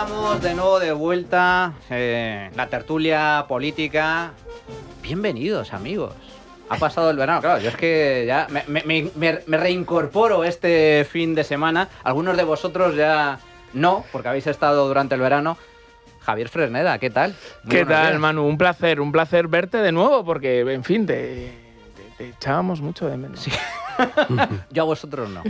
estamos de nuevo de vuelta, la tertulia política. Bienvenidos, amigos. Ha pasado el verano, claro, yo es que ya me reincorporo este fin de semana. Algunos de vosotros ya no, porque habéis estado durante el verano. Javier Fresneda, ¿qué tal? ¿Qué tal, Manu? Un placer verte de nuevo, porque, en fin, te echábamos mucho de menos. Sí. Yo a vosotros no.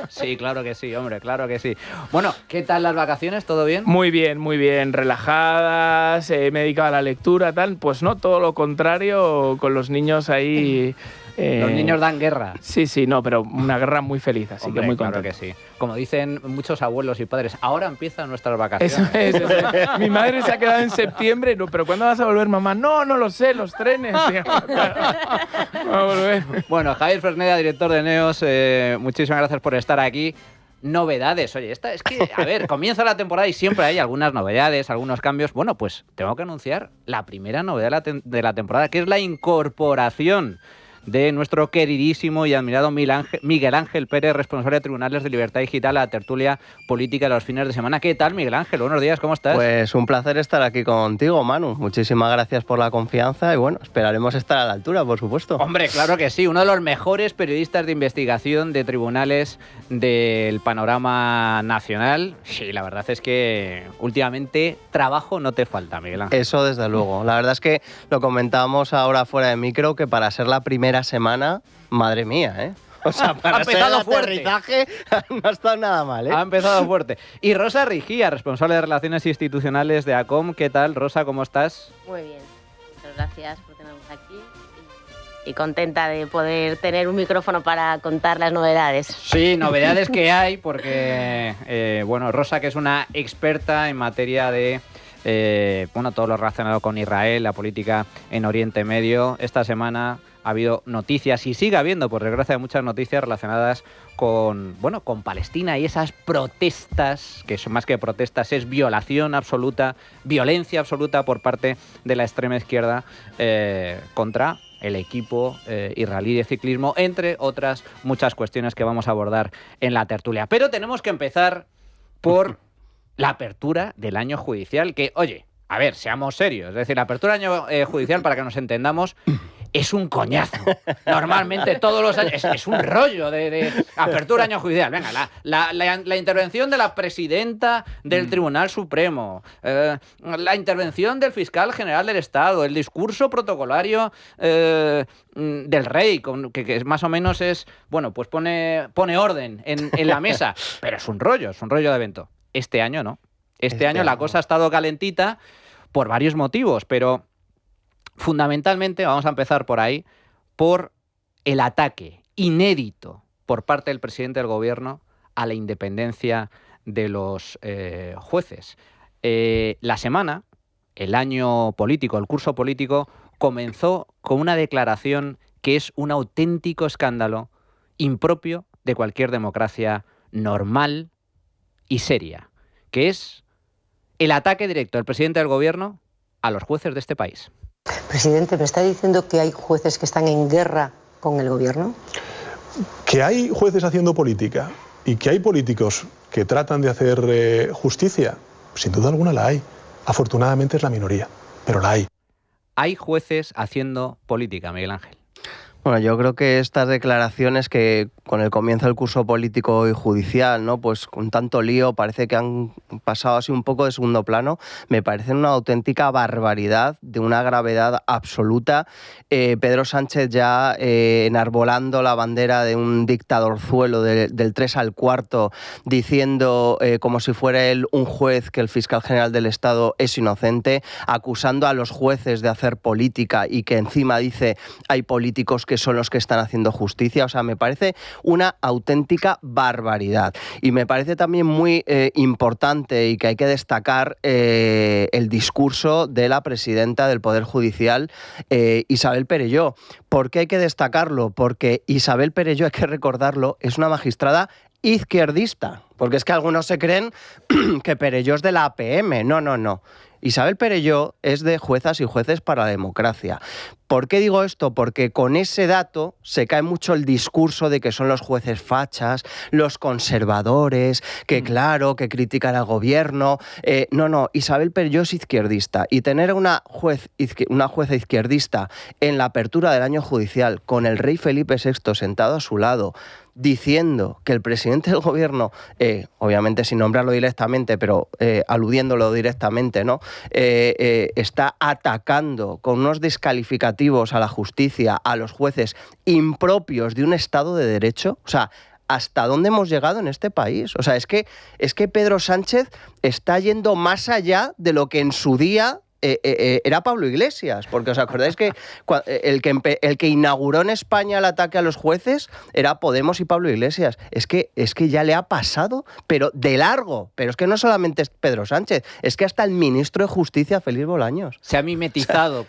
Sí, claro que sí, hombre, claro que sí. Bueno, ¿qué tal las vacaciones? ¿Todo bien? Muy bien, relajadas, me he dedicado a la lectura, tal. Pues no, todo lo contrario, con los niños ahí... Los niños dan guerra. Sí, no, pero una guerra muy feliz, así hombre, que muy contento. Claro que sí. Como dicen muchos abuelos y padres, ahá empiezan nuestras vacaciones. Eso es. Mi madre se ha quedado en septiembre, no, pero ¿cuándo vas a volver, mamá? No lo sé, los trenes. Va a volver. Bueno, Javier Fresneda, director de Neos, muchísimas gracias por estar aquí. Novedades, oye, es que, a ver, comienza la temporada y siempre hay algunas novedades, algunos cambios. Bueno, pues tengo que anunciar la primera novedad de la temporada, que es la incorporación de nuestro queridísimo y admirado Miguel Ángel Pérez, responsable de Tribunales de Libertad Digital, a la tertulia política de los fines de semana. ¿Qué tal, Miguel Ángel? Buenos días, ¿cómo estás? Pues un placer estar aquí contigo, Manu. Muchísimas gracias por la confianza y bueno, esperaremos estar a la altura, por supuesto. Hombre, claro que sí, uno de los mejores periodistas de investigación de tribunales del panorama nacional. Sí, la verdad es que últimamente trabajo no te falta, Miguel Ángel. Eso desde luego. La verdad es que lo comentábamos ahora fuera de micro, que para ser la primera semana, madre mía, ¿eh? O sea, para ser el aterrizaje no ha estado nada mal, ¿eh? Ha empezado fuerte. Y Rosa Rigía, responsable de Relaciones Institucionales de ACOM. ¿Qué tal, Rosa? ¿Cómo estás? Muy bien. Muchas gracias por tenernos aquí. Y contenta de poder tener un micrófono para contar las novedades. Sí, novedades que hay, porque, bueno, Rosa, que es una experta en materia de... todo lo relacionado con Israel, la política en Oriente Medio. Esta semana ha habido noticias y sigue habiendo, por desgracia, muchas noticias relacionadas con Palestina y esas protestas, que son más que protestas, es violación absoluta, violencia absoluta por parte de la extrema izquierda contra el equipo israelí de ciclismo, entre otras muchas cuestiones que vamos a abordar en la tertulia. Pero tenemos que empezar por la apertura del año judicial, que, oye, a ver, seamos serios, es decir, la apertura del año judicial, para que nos entendamos, es un coñazo. Normalmente todos los años es un rollo de apertura año judicial. Venga, la intervención de la presidenta del Tribunal Supremo, la intervención del fiscal general del Estado, el discurso protocolario del rey, que más o menos es, bueno, pues pone orden en la mesa, pero es un rollo de evento. Este año no. Este año la cosa ha estado calentita por varios motivos, pero fundamentalmente, vamos a empezar por ahí, por el ataque inédito por parte del presidente del gobierno a la independencia de los jueces. La semana, el año político, el curso político, comenzó con una declaración que es un auténtico escándalo impropio de cualquier democracia normal y seria, que es el ataque directo del presidente del gobierno a los jueces de este país. Presidente, ¿me está diciendo que hay jueces que están en guerra con el gobierno? Que hay jueces haciendo política y que hay políticos que tratan de hacer justicia, sin duda alguna la hay. Afortunadamente es la minoría, pero la hay. Hay jueces haciendo política, Miguel Ángel. Bueno, yo creo que estas declaraciones que con el comienzo del curso político y judicial, ¿no? Pues con tanto lío parece que han pasado así un poco de segundo plano, me parecen una auténtica barbaridad, de una gravedad absoluta. Pedro Sánchez ya enarbolando la bandera de un dictadorzuelo del 3 al 4, diciendo como si fuera él un juez que el fiscal general del Estado es inocente, acusando a los jueces de hacer política y que encima dice hay políticos que son los que están haciendo justicia. O sea, me parece una auténtica barbaridad. Y me parece también muy importante y que hay que destacar el discurso de la presidenta del Poder Judicial, Isabel Perelló. ¿Por qué hay que destacarlo? Porque Isabel Perelló, hay que recordarlo, es una magistrada izquierdista. Porque es que algunos se creen que Perelló es de la APM. No. Isabel Perelló es de Juezas y Jueces para la Democracia. ¿Por qué digo esto? Porque con ese dato se cae mucho el discurso de que son los jueces fachas, los conservadores, que claro, que critican al gobierno. No, Isabel Perelló es izquierdista, y tener una jueza izquierdista en la apertura del año judicial con el rey Felipe VI sentado a su lado, diciendo que el presidente del gobierno, obviamente sin nombrarlo directamente, pero aludiéndolo directamente, ¿no? Está atacando con unos descalificativos a la justicia, a los jueces, impropios de un Estado de Derecho. O sea, ¿hasta dónde hemos llegado en este país? O sea, es que Pedro Sánchez está yendo más allá de lo que en su día era Pablo Iglesias, porque os acordáis que el que inauguró en España el ataque a los jueces era Podemos y Pablo Iglesias. Es que ya le ha pasado, pero de largo. Pero es que no solamente es Pedro Sánchez, es que hasta el ministro de Justicia, Félix Bolaños. Se ha mimetizado,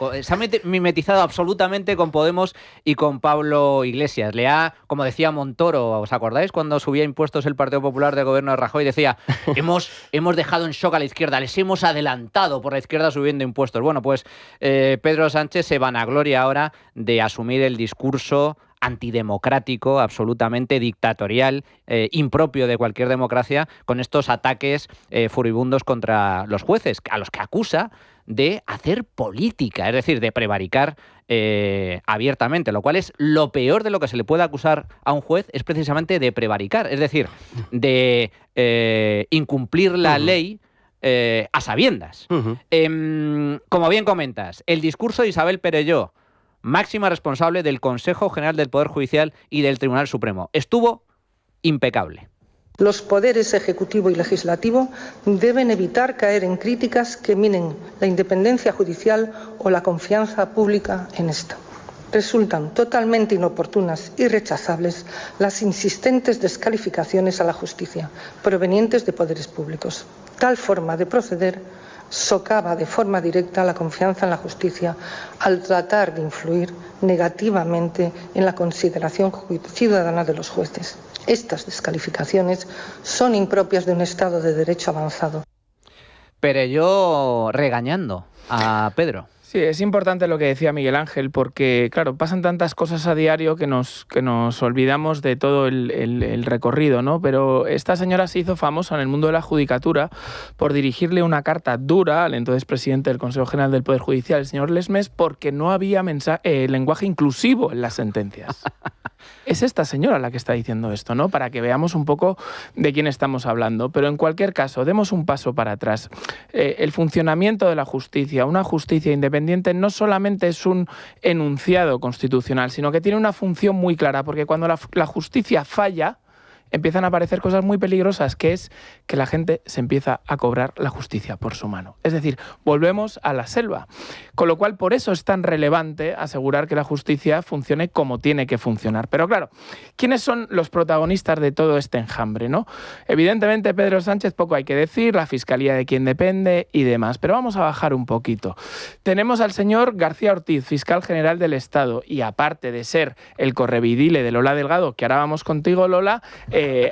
mimetizado absolutamente con Podemos y con Pablo Iglesias. Le ha, como decía Montoro, ¿os acordáis cuando subía impuestos el Partido Popular del gobierno de Rajoy? Decía, hemos dejado en shock a la izquierda, les hemos adelantado por la izquierda subiendo impuestos. Bueno, pues Pedro Sánchez se vanagloria ahora de asumir el discurso antidemocrático, absolutamente dictatorial, impropio de cualquier democracia, con estos ataques furibundos contra los jueces, a los que acusa de hacer política, es decir, de prevaricar abiertamente, lo cual es lo peor de lo que se le puede acusar a un juez, es precisamente de prevaricar, es decir, de incumplir la ley a sabiendas. Como bien comentas, el discurso de Isabel Perelló, máxima responsable del Consejo General del Poder Judicial y del Tribunal Supremo, estuvo impecable. Los poderes ejecutivo y legislativo deben evitar caer en críticas que minen la independencia judicial o la confianza pública en esta. Resultan totalmente inoportunas y rechazables las insistentes descalificaciones a la justicia provenientes de poderes públicos. Tal forma de proceder socava de forma directa la confianza en la justicia al tratar de influir negativamente en la consideración ciudadana de los jueces. Estas descalificaciones son impropias de un Estado de Derecho avanzado. Perelló regañando a Pedro. Sí, es importante lo que decía Miguel Ángel, porque, claro, pasan tantas cosas a diario que nos olvidamos de todo el recorrido, ¿no? Pero esta señora se hizo famosa en el mundo de la judicatura por dirigirle una carta dura al entonces presidente del Consejo General del Poder Judicial, el señor Lesmes, porque no había lenguaje inclusivo en las sentencias. Es esta señora la que está diciendo esto, ¿no? Para que veamos un poco de quién estamos hablando. Pero en cualquier caso, demos un paso para atrás. El funcionamiento de la justicia, una justicia independiente, no solamente es un enunciado constitucional, sino que tiene una función muy clara, porque cuando la justicia falla, empiezan a aparecer cosas muy peligrosas, que es que la gente se empieza a cobrar la justicia por su mano. Es decir, volvemos a la selva. Con lo cual, por eso es tan relevante asegurar que la justicia funcione como tiene que funcionar. Pero claro, ¿quiénes son los protagonistas de todo este enjambre, no? Evidentemente, Pedro Sánchez, poco hay que decir, la Fiscalía de quien depende y demás. Pero vamos a bajar un poquito. Tenemos al señor García Ortiz, fiscal general del Estado, y aparte de ser el correveidile de Lola Delgado, que ahora vamos contigo, Lola,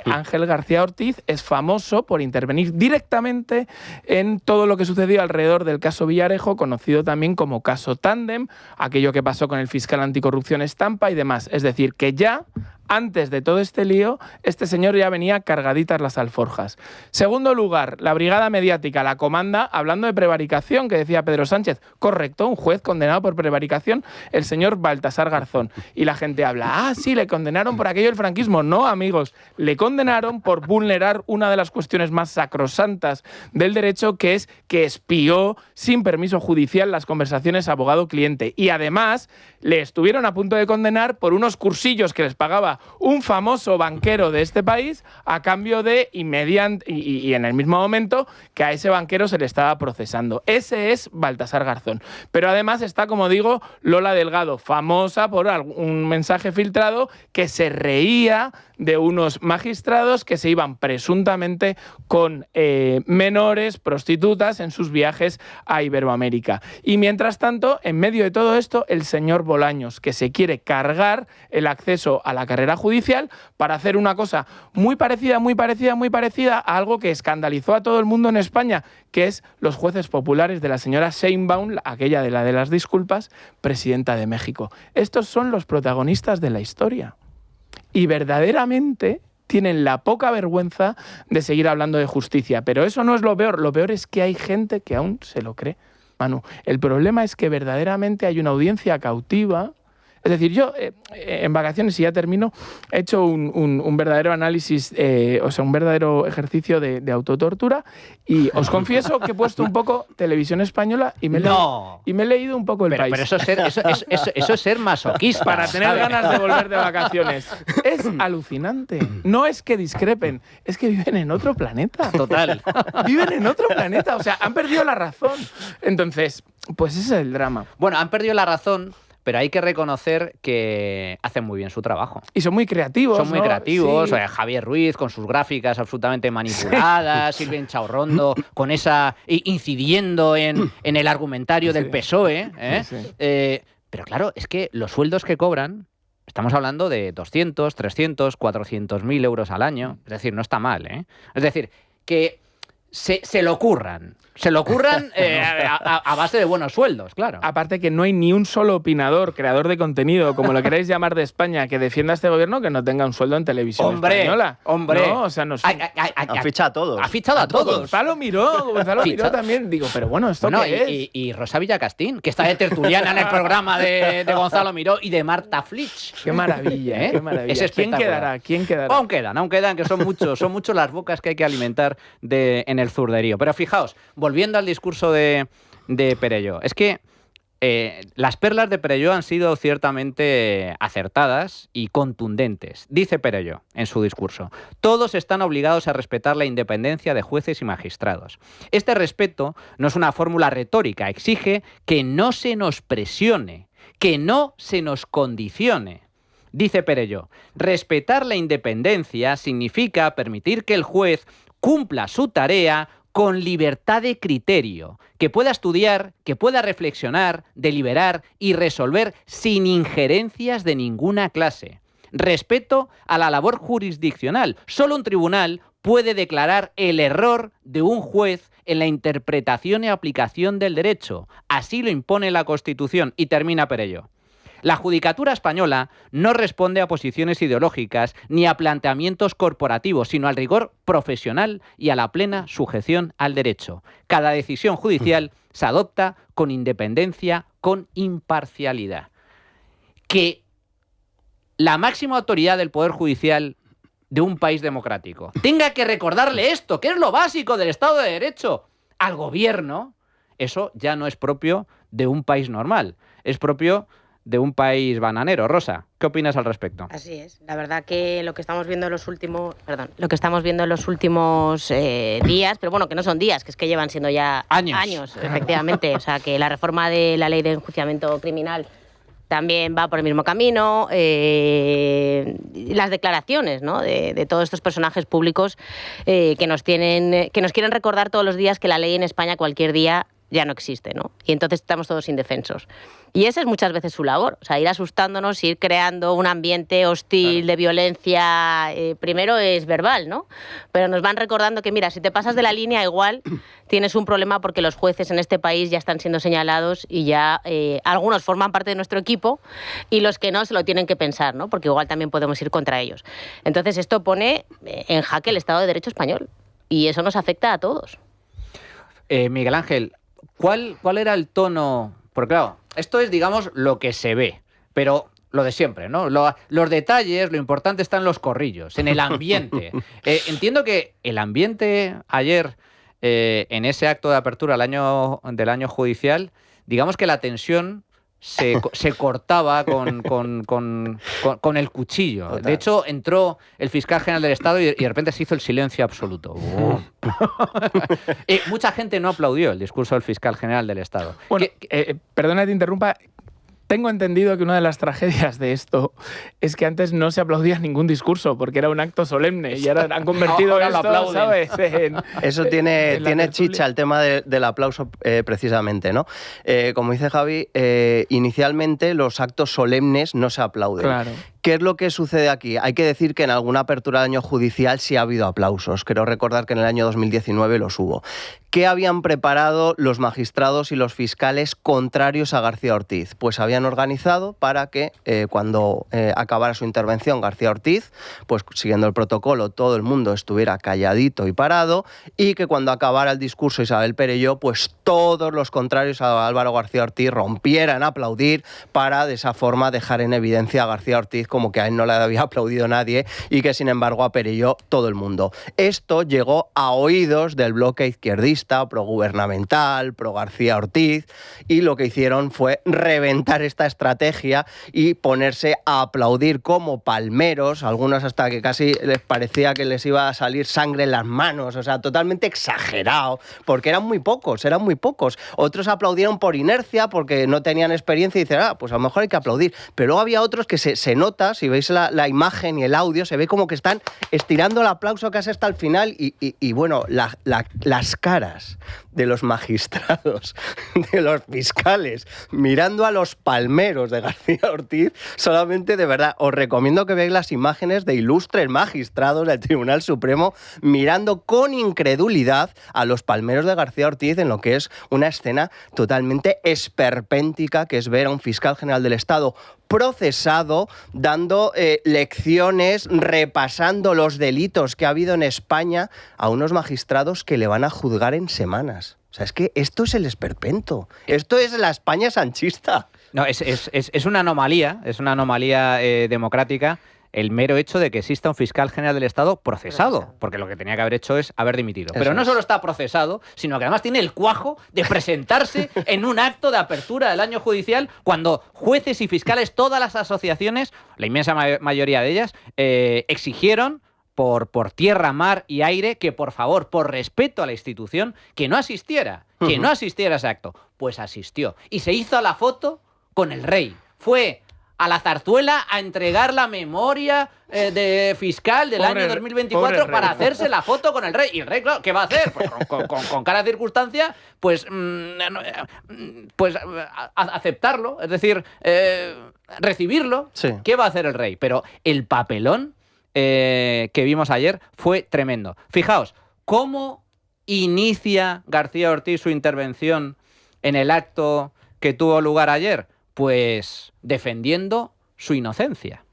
Ángel García Ortiz es famoso por intervenir directamente en todo lo que sucedió alrededor del caso Villarejo, conocido también como caso Tándem, aquello que pasó con el fiscal anticorrupción Estampa y demás. Es decir, que ya antes de todo este lío, este señor ya venía cargaditas las alforjas. Segundo lugar, la brigada mediática la comanda hablando de prevaricación, que decía Pedro Sánchez. Correcto, un juez condenado por prevaricación, el señor Baltasar Garzón. Y la gente habla, sí, le condenaron por aquello del franquismo. No, amigos, le condenaron por vulnerar una de las cuestiones más sacrosantas del derecho, que es que espió sin permiso judicial las conversaciones abogado-cliente. Y además, le estuvieron a punto de condenar por unos cursillos que les pagaba un famoso banquero de este país a cambio de y en el mismo momento que a ese banquero se le estaba procesando. Ese es Baltasar Garzón. Pero además está, como digo, Lola Delgado, famosa por un mensaje filtrado que se reía de unos magistrados que se iban presuntamente con menores, prostitutas, en sus viajes a Iberoamérica. Y mientras tanto, en medio de todo esto, el señor Bolaños, que se quiere cargar el acceso a la carrera carrera judicial para hacer una cosa muy parecida a algo que escandalizó a todo el mundo en España, que es los jueces populares de la señora Sheinbaum, aquella de las disculpas, presidenta de México. Estos son los protagonistas de la historia. Y verdaderamente tienen la poca vergüenza de seguir hablando de justicia. Pero eso no es lo peor es que hay gente que aún se lo cree. Manu, el problema es que verdaderamente hay una audiencia cautiva. Es decir, yo en vacaciones, y ya termino, he hecho un verdadero análisis, un verdadero ejercicio de autotortura, y os confieso que he puesto un poco Televisión Española y me he leído un poco El País. Pero eso es ser masoquista. Para tener ganas de volver de vacaciones. Es alucinante. No es que discrepen, es que viven en otro planeta. Total. Viven en otro planeta, o sea, han perdido la razón. Entonces, pues ese es el drama. Bueno, han perdido la razón, pero hay que reconocer que hacen muy bien su trabajo. Y son muy creativos. Son muy creativos. Sí. Javier Ruiz con sus gráficas absolutamente manipuladas, sí. Silvia Inchaurrondo con esa incidiendo en el argumentario del PSOE. Sí. Pero claro, es que los sueldos que cobran, estamos hablando de 200, 300, 400.000 euros al año. Es decir, no está mal, ¿eh? Es decir, que se lo curran. Se lo curran a base de buenos sueldos, claro. Aparte que no hay ni un solo opinador, creador de contenido, como lo queréis llamar, de España, que defienda a este gobierno que no tenga un sueldo en Televisión Española. ¡Hombre! No, o sea, no ha fichado a todos. Ha fichado a todos. Gonzalo Miró también. Digo, pero bueno, ¿esto qué es? Y Rosa Villacastín, que está de tertuliana en el programa de Gonzalo Miró y de Marta Flitsch. ¡Qué maravilla! Qué maravilla. Es espectacular. ¿Quién quedará? Aún quedan, que son muchos las bocas que hay que alimentar en el zurderío. Pero fijaos, volviendo al discurso de Perelló, es que las perlas de Perelló han sido ciertamente acertadas y contundentes. Dice Perelló en su discurso: todos están obligados a respetar la independencia de jueces y magistrados. Este respeto no es una fórmula retórica, exige que no se nos presione, que no se nos condicione. Dice Perelló: respetar la independencia significa permitir que el juez cumpla su tarea con libertad de criterio, que pueda estudiar, que pueda reflexionar, deliberar y resolver sin injerencias de ninguna clase. Respeto a la labor jurisdiccional. Solo un tribunal puede declarar el error de un juez en la interpretación y aplicación del derecho. Así lo impone la Constitución. Y termina Perelló: la judicatura española no responde a posiciones ideológicas ni a planteamientos corporativos, sino al rigor profesional y a la plena sujeción al derecho. Cada decisión judicial se adopta con independencia, con imparcialidad. Que la máxima autoridad del Poder Judicial de un país democrático tenga que recordarle esto, que es lo básico del Estado de Derecho, al gobierno, eso ya no es propio de un país normal, es propio de un país bananero. Rosa, ¿qué opinas al respecto? Así es. La verdad que lo que estamos viendo en los últimos, días, pero bueno, que no son días, que es que llevan siendo ya años, efectivamente. O sea, que la reforma de la ley de enjuiciamiento criminal también va por el mismo camino. Las declaraciones, ¿no?, de todos estos personajes públicos que nos quieren recordar todos los días que la ley en España cualquier día ya no existe, ¿no? Y entonces estamos todos indefensos. Y esa es muchas veces su labor, o sea, ir asustándonos, ir creando un ambiente hostil, claro, de violencia. Primero es verbal, ¿no? Pero nos van recordando que, mira, si te pasas de la línea, igual tienes un problema porque los jueces en este país ya están siendo señalados y ya algunos forman parte de nuestro equipo y los que no se lo tienen que pensar, ¿no? Porque igual también podemos ir contra ellos. Entonces esto pone en jaque el Estado de Derecho español y eso nos afecta a todos. Miguel Ángel, ¿cuál era el tono? Porque claro, esto es, digamos, lo que se ve, pero lo de siempre, ¿no? Los detalles, lo importante está en los corrillos, en el ambiente. Entiendo que el ambiente ayer, en ese acto de apertura del año judicial, digamos que la tensión se cortaba con el cuchillo. Total. De hecho, entró el fiscal general del Estado y de repente se hizo el silencio absoluto. Mucha gente no aplaudió el discurso del fiscal general del Estado. Bueno, perdona que te interrumpa. Tengo entendido que una de las tragedias de esto es que antes no se aplaudía ningún discurso porque era un acto solemne y ahora han convertido esto, ¿sabes? Eso tiene chicha el tema del aplauso precisamente, ¿no? Como dice Javi, inicialmente los actos solemnes no se aplauden. Claro. ¿Qué es lo que sucede aquí? Hay que decir que en alguna apertura de año judicial sí ha habido aplausos. Creo recordar que en el año 2019 los hubo. ¿Qué habían preparado los magistrados y los fiscales contrarios a García Ortiz? Pues habían organizado para que cuando acabara su intervención García Ortiz, pues siguiendo el protocolo, todo el mundo estuviera calladito y parado, y que cuando acabara el discurso Isabel Perelló, pues todos los contrarios a Álvaro García Ortiz rompieran a aplaudir para de esa forma dejar en evidencia a García Ortiz como que a él no le había aplaudido nadie y que sin embargo a Perelló todo el mundo. Esto llegó a oídos del bloque izquierdista, progubernamental, pro García Ortiz, y lo que hicieron fue reventar esta estrategia y ponerse a aplaudir como palmeros, algunos hasta que casi les parecía que les iba a salir sangre en las manos, o sea, totalmente exagerado, porque eran muy pocos. Otros aplaudieron por inercia, porque no tenían experiencia y dicen, pues a lo mejor hay que aplaudir. Pero luego había otros que se nota, si veis la imagen y el audio, se ve como que están estirando el aplauso casi hasta el final y bueno, las caras de los magistrados, de los fiscales, mirando a los palmeros de García Ortiz, solamente, de verdad, os recomiendo que veáis las imágenes de ilustres magistrados del Tribunal Supremo mirando con incredulidad a los palmeros de García Ortiz en lo que es una escena totalmente esperpéntica, que es ver a un fiscal general del Estado procesado, dando lecciones, repasando los delitos que ha habido en España a unos magistrados que le van a juzgar en semanas. O sea, es que esto es el esperpento. Esto es la España sanchista. No, es una anomalía, democrática, el mero hecho de que exista un fiscal general del Estado procesado, porque lo que tenía que haber hecho es haber dimitido. Pero no solo está procesado, sino que además tiene el cuajo de presentarse en un acto de apertura del año judicial cuando jueces y fiscales, todas las asociaciones, la inmensa mayoría de ellas, exigieron por tierra, mar y aire que, por favor, por respeto a la institución, que no asistiera a ese acto. Pues asistió. Y se hizo la foto con el rey. Fue a la Zarzuela a entregar la memoria de fiscal del año 2024 para hacerse la foto con el rey. Y el rey, claro, ¿qué va a hacer? Pues con cada circunstancia, pues aceptarlo, es decir, recibirlo. Sí. ¿Qué va a hacer el rey? Pero el papelón que vimos ayer fue tremendo. Fijaos, ¿cómo inicia García Ortiz su intervención en el acto que tuvo lugar ayer? Pues defendiendo su inocencia.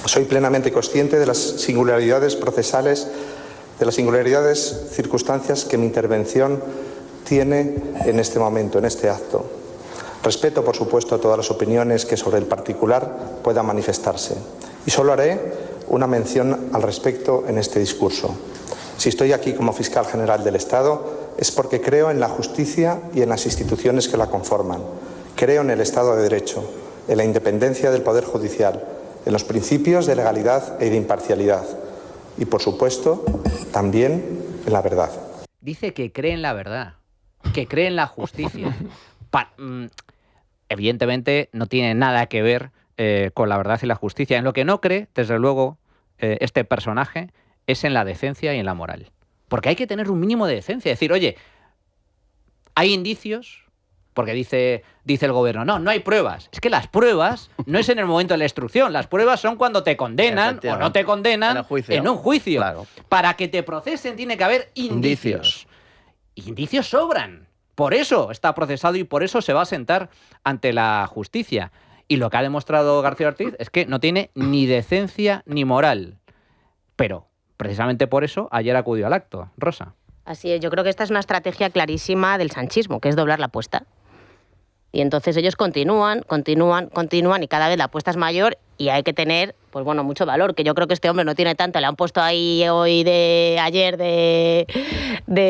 Soy plenamente consciente de las singularidades procesales, de las singularidades circunstancias que mi intervención tiene en este momento, en este acto. Respeto, por supuesto, todas las opiniones que sobre el particular puedan manifestarse. Y solo haré una mención al respecto en este discurso. Si estoy aquí como fiscal general del Estado es porque creo en la justicia y en las instituciones que la conforman. Creo en el Estado de Derecho, en la independencia del Poder Judicial, en los principios de legalidad y de imparcialidad y, por supuesto, también en la verdad. Dice que cree en la verdad, que cree en la justicia. Evidentemente no tiene nada que ver con la verdad y la justicia. En lo que no cree, desde luego, este personaje es en la decencia y en la moral. Porque hay que tener un mínimo de decencia. Es decir, oye, hay indicios... Porque dice el gobierno, no hay pruebas. Es que las pruebas no es en el momento de la instrucción. Las pruebas son cuando te condenan o no te condenan en un juicio. Claro. Para que te procesen tiene que haber indicios. Indicios sobran. Por eso está procesado y por eso se va a sentar ante la justicia. Y lo que ha demostrado García Ortiz es que no tiene ni decencia ni moral. Pero, precisamente por eso, ayer acudió al acto. Rosa. Así es, yo creo que esta es una estrategia clarísima del sanchismo, que es doblar la apuesta. Y entonces ellos continúan y cada vez la apuesta es mayor y hay que tener, pues bueno, mucho valor, que yo creo que este hombre no tiene tanto. Le han puesto ahí ayer de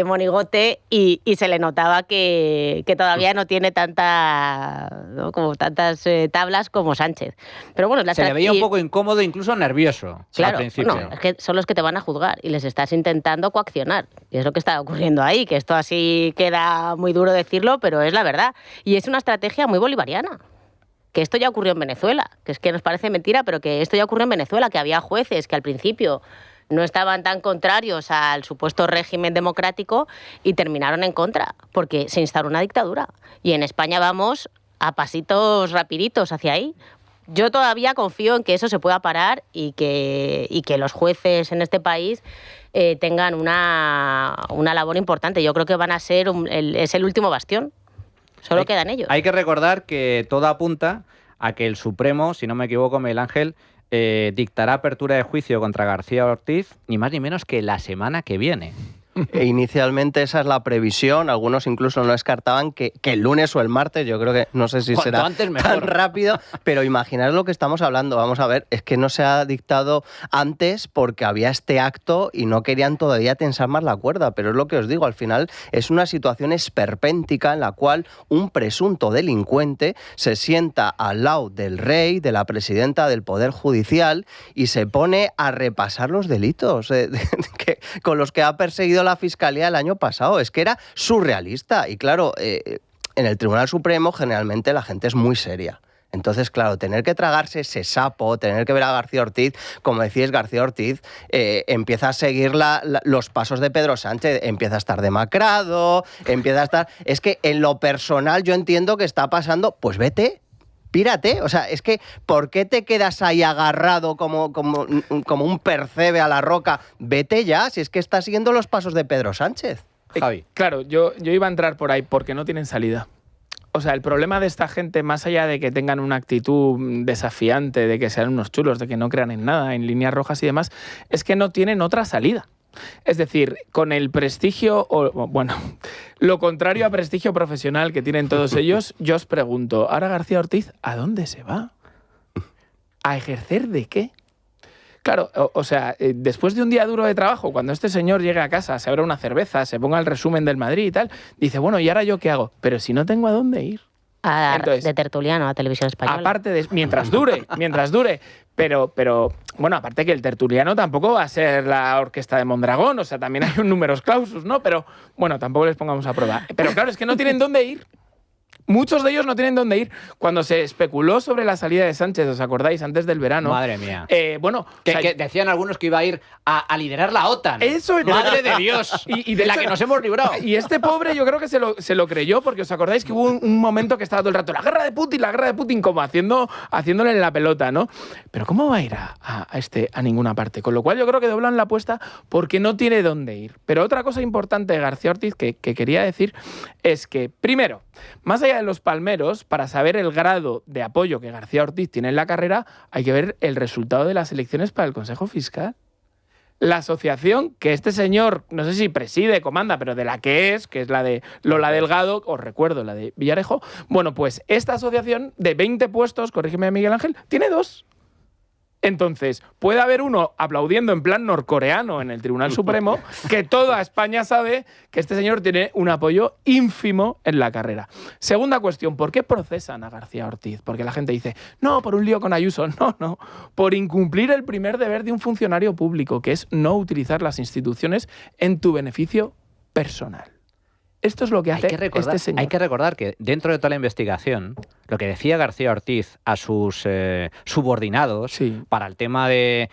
monigote y se le notaba que todavía no tiene tantas tablas como Sánchez. Pero bueno, se le veía un poco incómodo, incluso nervioso, claro, al principio. No, es que son los que te van a juzgar y les estás intentando coaccionar. Y es lo que está ocurriendo ahí, que esto así queda muy duro decirlo, pero es la verdad. Y es una estrategia muy bolivariana. Que esto ya ocurrió en Venezuela, que es que nos parece mentira, pero que esto ya ocurrió en Venezuela, que había jueces que al principio no estaban tan contrarios al supuesto régimen democrático y terminaron en contra, porque se instauró una dictadura. Y en España vamos a pasitos rapiditos hacia ahí. Yo todavía confío en que eso se pueda parar y que los jueces en este país tengan una labor importante. Yo creo que van a ser es el último bastión. Solo quedan ellos. Hay que recordar que todo apunta a que el Supremo, si no me equivoco, Miguel Ángel, dictará apertura de juicio contra García Ortiz, ni más ni menos que la semana que viene. Inicialmente esa es la previsión, algunos incluso no descartaban que el lunes o el martes, yo creo que no sé si será tan rápido, pero imaginar lo que estamos hablando, vamos a ver, es que no se ha dictado antes porque había este acto y no querían todavía tensar más la cuerda, pero es lo que os digo, al final es una situación esperpéntica en la cual un presunto delincuente se sienta al lado del rey, de la presidenta del Poder Judicial y se pone a repasar los delitos con los que ha perseguido la Fiscalía el año pasado. Es que era surrealista. Y claro, en el Tribunal Supremo generalmente la gente es muy seria. Entonces, claro, tener que tragarse ese sapo, tener que ver a García Ortiz, como decís, García Ortiz empieza a seguir los pasos de Pedro Sánchez, empieza a estar demacrado, empieza a estar... Es que en lo personal yo entiendo que está pasando, pues vete, pírate, o sea, es que ¿por qué te quedas ahí agarrado como un percebe a la roca? Vete ya, si es que estás siguiendo los pasos de Pedro Sánchez. Javi. Claro, yo iba a entrar por ahí porque no tienen salida. O sea, el problema de esta gente, más allá de que tengan una actitud desafiante, de que sean unos chulos, de que no crean en nada, en líneas rojas y demás, es que no tienen otra salida. Es decir, con el prestigio, lo contrario a prestigio profesional que tienen todos ellos, yo os pregunto, ahora García Ortiz, ¿a dónde se va? ¿A ejercer de qué? Claro, o sea, después de un día duro de trabajo, cuando este señor llegue a casa, se abra una cerveza, se ponga el resumen del Madrid y tal, dice, bueno, ¿y ahora yo qué hago? Pero si no tengo a dónde ir. Entonces, de tertuliano a Televisión Española. Aparte de... Mientras dure. Pero, bueno, aparte que el tertuliano tampoco va a ser la orquesta de Mondragón, o sea, también hay un numerus clausus, ¿no? Pero, bueno, tampoco les pongamos a prueba. Pero claro, es que no tienen dónde ir. Muchos de ellos no tienen dónde ir. Cuando se especuló sobre la salida de Sánchez, ¿os acordáis? Antes del verano. Madre mía. Que decían algunos que iba a ir a liderar la OTAN. Eso es Madre de Dios. Y de la que nos hemos librado. Y este pobre yo creo que se lo creyó, porque os acordáis que hubo un momento que estaba todo el rato la guerra de Putin, como haciéndole en la pelota, ¿no? Pero ¿cómo va a ir a ninguna parte? Con lo cual yo creo que doblan la apuesta porque no tiene dónde ir. Pero otra cosa importante de García Ortiz que quería decir es que, primero, más allá de los palmeros, para saber el grado de apoyo que García Ortiz tiene en la carrera, hay que ver el resultado de las elecciones para el Consejo Fiscal. La asociación que este señor, no sé si preside, comanda, pero de la que es la de Lola Delgado, os recuerdo, la de Villarejo, bueno, pues esta asociación de 20 puestos, corrígeme Miguel Ángel, tiene 2. Entonces, puede haber uno aplaudiendo en plan norcoreano en el Tribunal Supremo, que toda España sabe que este señor tiene un apoyo ínfimo en la carrera. Segunda cuestión, ¿por qué procesan a García Ortiz? Porque la gente dice, no, por un lío con Ayuso. No, por incumplir el primer deber de un funcionario público, que es no utilizar las instituciones en tu beneficio personal. Esto es lo que hace este señor. Hay que recordar que dentro de toda la investigación, lo que decía García Ortiz a sus subordinados para el tema de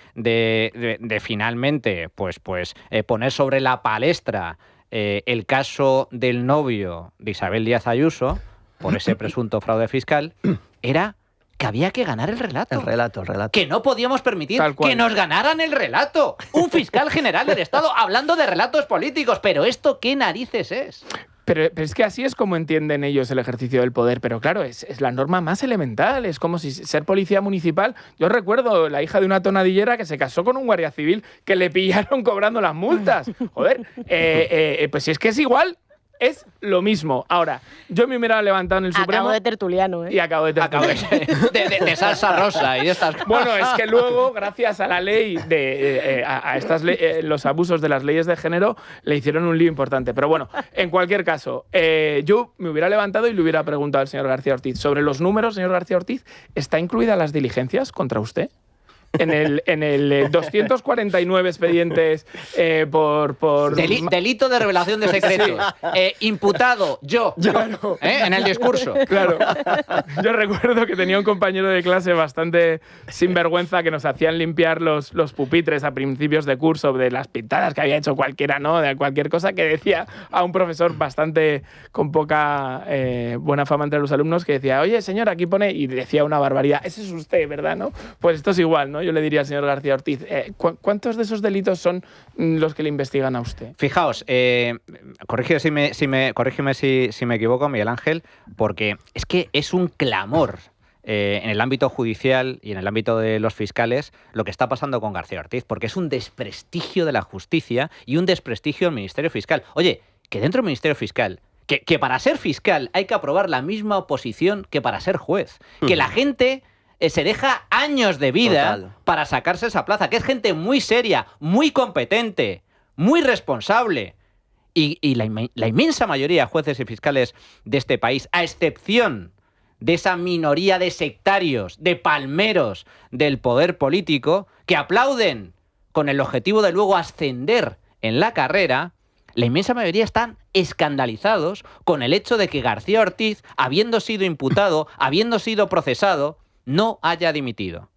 finalmente poner sobre la palestra el caso del novio de Isabel Díaz Ayuso por ese presunto fraude fiscal era que había que ganar el relato. El relato. Que no podíamos permitir que nos ganaran el relato. Un fiscal general del Estado hablando de relatos políticos. ¿Pero esto qué narices es? Pero es que así es como entienden ellos el ejercicio del poder. Pero claro, es la norma más elemental. Es como si ser policía municipal... Yo recuerdo la hija de una tonadillera que se casó con un guardia civil que le pillaron cobrando las multas. Joder, pues si es que es igual... Es lo mismo. Ahora, yo me hubiera levantado en el Supremo... Acabo de tertuliano, ¿eh? Y acabo de tertuliano. De salsa rosa y de estas cosas. Bueno, es que luego, gracias a la ley, los abusos de las leyes de género, le hicieron un lío importante. Pero bueno, en cualquier caso, yo me hubiera levantado y le hubiera preguntado al señor García Ortiz sobre los números. Señor García Ortiz, ¿está incluidas las diligencias contra usted? en el 249 expedientes por... Delito de revelación de secretos. Sí. Imputado, yo. Claro. En el discurso. Claro. Yo recuerdo que tenía un compañero de clase bastante sinvergüenza que nos hacían limpiar los pupitres a principios de curso de las pintadas que había hecho cualquiera, ¿no? De cualquier cosa, que decía a un profesor bastante con poca buena fama entre los alumnos, que decía, oye, señor, aquí pone... Y decía una barbaridad. Ese es usted, ¿verdad? ¿No? Pues esto es igual, ¿no? Yo le diría al señor García Ortiz, ¿cuántos de esos delitos son los que le investigan a usted? Fijaos, corrígeme si me equivoco, Miguel Ángel, porque es que es un clamor en el ámbito judicial y en el ámbito de los fiscales lo que está pasando con García Ortiz, porque es un desprestigio de la justicia y un desprestigio del Ministerio Fiscal. Oye, que dentro del Ministerio Fiscal, que para ser fiscal hay que aprobar la misma oposición que para ser juez, que la gente... se deja años de vida para sacarse esa plaza, que es gente muy seria, muy competente, muy responsable. Y la inmensa mayoría de jueces y fiscales de este país, a excepción de esa minoría de sectarios, de palmeros del poder político, que aplauden con el objetivo de luego ascender en la carrera, la inmensa mayoría están escandalizados con el hecho de que García Ortiz, habiendo sido imputado, habiendo sido procesado, no haya dimitido.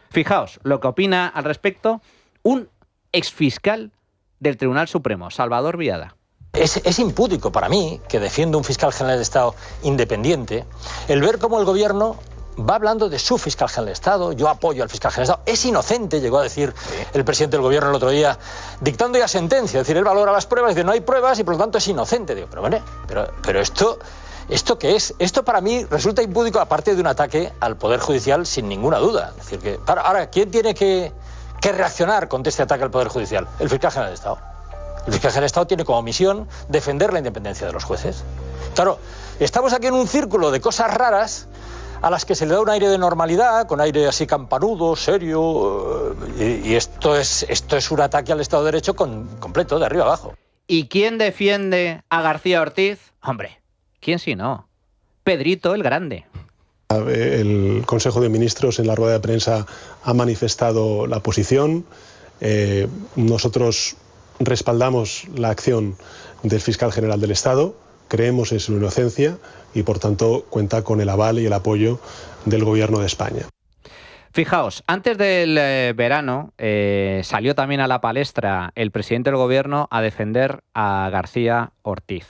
Fijaos lo que opina al respecto un exfiscal del Tribunal Supremo, Salvador Viada. Es impúdico para mí, que defiendo un fiscal general de Estado independiente, el ver cómo el gobierno va hablando de su fiscal general de Estado, yo apoyo al fiscal general de Estado, es inocente, llegó a decir el presidente del gobierno el otro día, dictando ya sentencia, es decir, él valora las pruebas, dice no hay pruebas y por lo tanto es inocente. Digo, pero bueno, pero ¿esto qué es? Esto para mí resulta impúdico, aparte de un ataque al Poder Judicial sin ninguna duda. Es decir, que ahora, ¿quién tiene que reaccionar contra este ataque al Poder Judicial? El fiscal general de Estado. El fiscal general de Estado tiene como misión defender la independencia de los jueces. Claro, estamos aquí en un círculo de cosas raras a las que se le da un aire de normalidad, con aire así campanudo, serio, y esto es un ataque al Estado de Derecho completo, de arriba abajo. ¿Y quién defiende a García Ortiz? Hombre, ¿quién si no? Pedrito el Grande. El Consejo de Ministros en la rueda de prensa ha manifestado la posición. Nosotros respaldamos la acción del fiscal general del Estado, creemos en su inocencia y por tanto cuenta con el aval y el apoyo del Gobierno de España. Fijaos, antes del verano salió también a la palestra el presidente del Gobierno a defender a García Ortiz.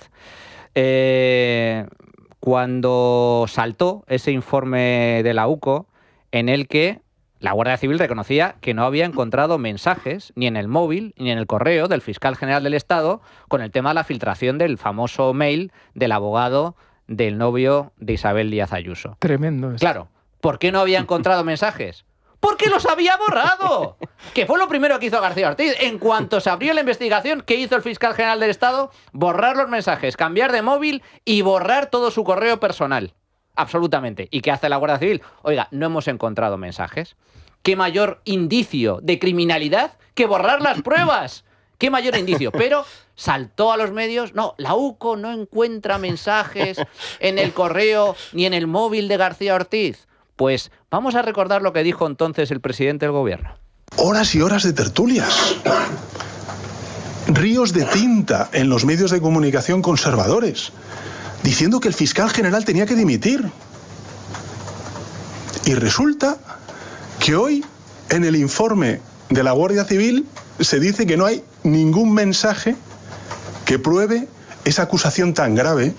Cuando saltó ese informe de la UCO en el que la Guardia Civil reconocía que no había encontrado mensajes ni en el móvil ni en el correo del fiscal general del Estado con el tema de la filtración del famoso mail del abogado del novio de Isabel Díaz Ayuso. Tremendo esto. Claro, ¿por qué no había encontrado mensajes? ¡Porque los había borrado! Que fue lo primero que hizo García Ortiz. En cuanto se abrió la investigación, ¿qué hizo el fiscal general del Estado? Borrar los mensajes, cambiar de móvil y borrar todo su correo personal. Absolutamente. ¿Y qué hace la Guardia Civil? Oiga, no hemos encontrado mensajes. ¿Qué mayor indicio de criminalidad que borrar las pruebas? ¿Qué mayor indicio? Pero saltó a los medios. No, la UCO no encuentra mensajes en el correo ni en el móvil de García Ortiz. Pues vamos a recordar lo que dijo entonces el presidente del Gobierno. Horas y horas de tertulias. Ríos de tinta en los medios de comunicación conservadores, diciendo que el fiscal general tenía que dimitir. Y resulta que hoy, en el informe de la Guardia Civil, se dice que no hay ningún mensaje que pruebe esa acusación tan grave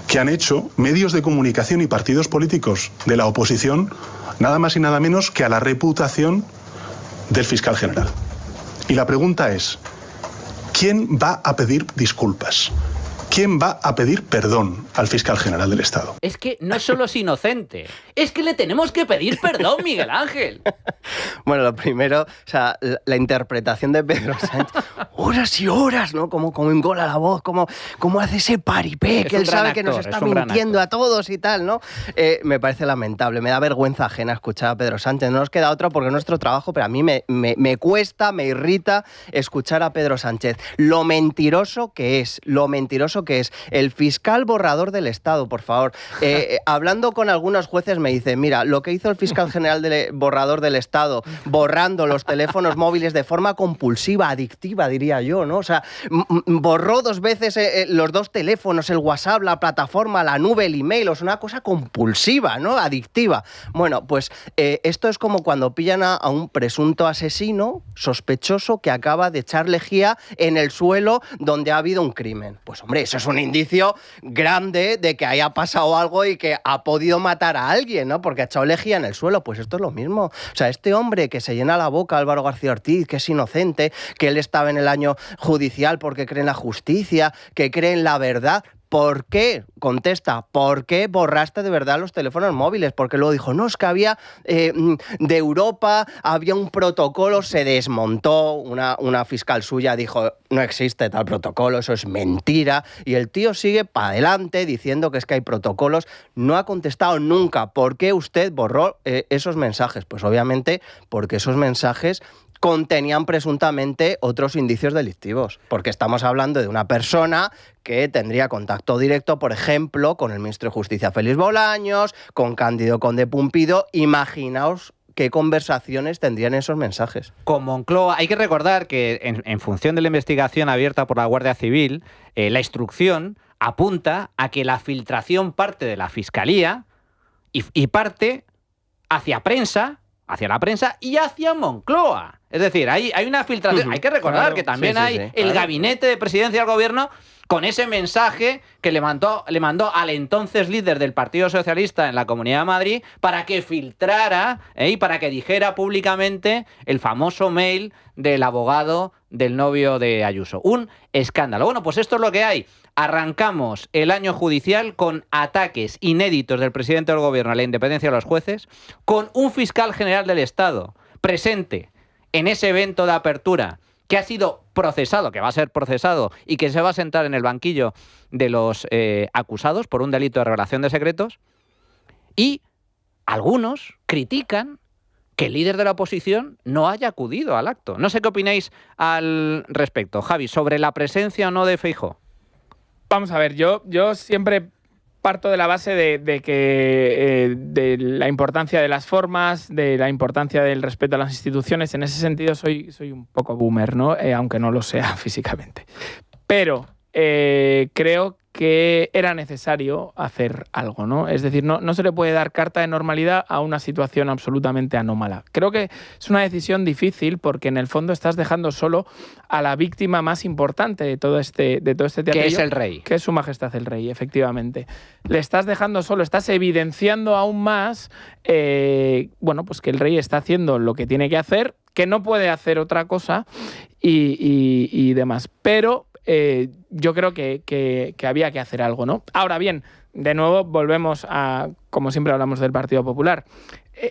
que han hecho medios de comunicación y partidos políticos de la oposición, nada más y nada menos que a la reputación del fiscal general. Y la pregunta es, ¿quién va a pedir disculpas? ¿Quién va a pedir perdón al fiscal general del Estado? Es que no solo es inocente, es que le tenemos que pedir perdón, Miguel Ángel. Bueno, lo primero, o sea, la interpretación de Pedro Sánchez, horas y horas, ¿no? Como engola la voz, como hace ese paripé, que él sabe que nos está mintiendo a todos y tal, ¿no? Me parece lamentable, me da vergüenza ajena escuchar a Pedro Sánchez. No nos queda otra porque es nuestro trabajo, pero a mí me cuesta, me irrita escuchar a Pedro Sánchez. Lo mentiroso que es que es el fiscal borrador del Estado, por favor. Hablando con algunos jueces me dicen, mira, lo que hizo el fiscal general borrador del Estado, borrando los teléfonos móviles de forma compulsiva, adictiva, diría yo, ¿no? O sea, borró 2 veces los 2 teléfonos, el WhatsApp, la plataforma, la nube, el email, o sea, una cosa compulsiva, ¿no? Adictiva. Bueno, pues esto es como cuando pillan a un presunto asesino sospechoso que acaba de echar lejía en el suelo donde ha habido un crimen. Pues hombre, eso es un indicio grande de que haya pasado algo y que ha podido matar a alguien, ¿no? Porque ha echado lejía en el suelo. Pues esto es lo mismo. O sea, este hombre que se llena la boca, Álvaro García Ortiz, que es inocente, que él estaba en el año judicial porque cree en la justicia, que cree en la verdad. ¿Por qué? Contesta, ¿por qué borraste de verdad los teléfonos móviles? Porque luego dijo, no, es que había de Europa, había un protocolo, se desmontó, una fiscal suya dijo, no existe tal protocolo, eso es mentira, y el tío sigue para adelante diciendo que es que hay protocolos, no ha contestado nunca, ¿por qué usted borró esos mensajes? Pues obviamente porque esos mensajes contenían presuntamente otros indicios delictivos, porque estamos hablando de una persona que tendría contacto directo, por ejemplo, con el ministro de Justicia Félix Bolaños, con Cándido Conde Pumpido. Imaginaos qué conversaciones tendrían esos mensajes. Con Moncloa, hay que recordar que en función de la investigación abierta por la Guardia Civil, la instrucción apunta a que la filtración parte de la Fiscalía y parte hacia la prensa y hacia Moncloa. Es decir, hay una filtración. Hay que recordar que también hay el gabinete de presidencia del gobierno con ese mensaje que le mandó al entonces líder del Partido Socialista en la Comunidad de Madrid para que filtrara y para que dijera públicamente el famoso mail del abogado del novio de Ayuso. Un escándalo. Bueno, pues esto es lo que hay. Arrancamos el año judicial con ataques inéditos del presidente del gobierno a la independencia de los jueces, con un fiscal general del Estado presente en ese evento de apertura que ha sido procesado, que va a ser procesado y que se va a sentar en el banquillo de los acusados por un delito de revelación de secretos. Y algunos critican que el líder de la oposición no haya acudido al acto. No sé qué opináis al respecto. Javi, sobre la presencia o no de Feijóo. Vamos a ver, yo siempre parto de la base de la importancia de las formas, de la importancia del respeto a las instituciones. En ese sentido soy un poco boomer, ¿no? Aunque no lo sea físicamente. Pero creo que era necesario hacer algo, ¿no? Es decir, no se le puede dar carta de normalidad a una situación absolutamente anómala. Creo que es una decisión difícil porque en el fondo estás dejando solo a la víctima más importante de todo este teatrillo. Que es el rey. Que es Su Majestad el Rey, efectivamente. Le estás dejando solo, estás evidenciando aún más pues que el rey está haciendo lo que tiene que hacer, que no puede hacer otra cosa y demás. Pero yo creo que había que hacer algo, ¿no? Ahora bien, de nuevo volvemos a, como siempre hablamos del Partido Popular,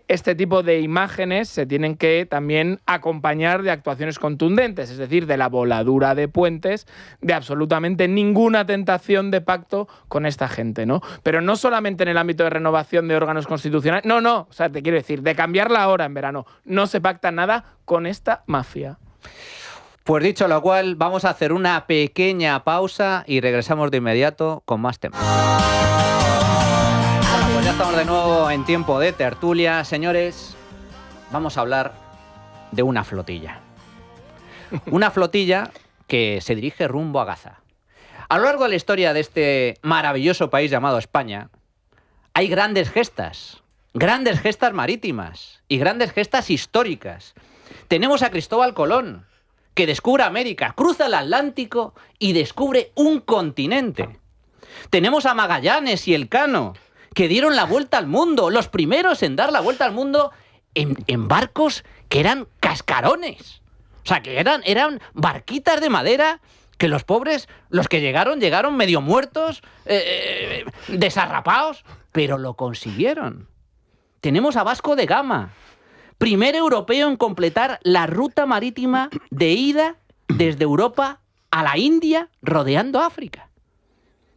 este tipo de imágenes se tienen que también acompañar de actuaciones contundentes, es decir, de la voladura de puentes, de absolutamente ninguna tentación de pacto con esta gente, ¿no? Pero no solamente en el ámbito de renovación de órganos constitucionales, no, o sea, te quiero decir, de cambiarla ahora en verano, no se pacta nada con esta mafia. Pues dicho lo cual, vamos a hacer una pequeña pausa y regresamos de inmediato con más temas. Bueno, pues ya estamos de nuevo en tiempo de tertulia. Señores, vamos a hablar de una flotilla. Una flotilla que se dirige rumbo a Gaza. A lo largo de la historia de este maravilloso país llamado España, hay grandes gestas marítimas y grandes gestas históricas. Tenemos a Cristóbal Colón, que descubre América, cruza el Atlántico y descubre un continente. Tenemos a Magallanes y Elcano, que dieron la vuelta al mundo, los primeros en dar la vuelta al mundo en barcos que eran cascarones. O sea, que eran barquitas de madera que los pobres, los que llegaron medio muertos, desarrapados, pero lo consiguieron. Tenemos a Vasco de Gama, primer europeo en completar la ruta marítima de ida desde Europa a la India, rodeando África.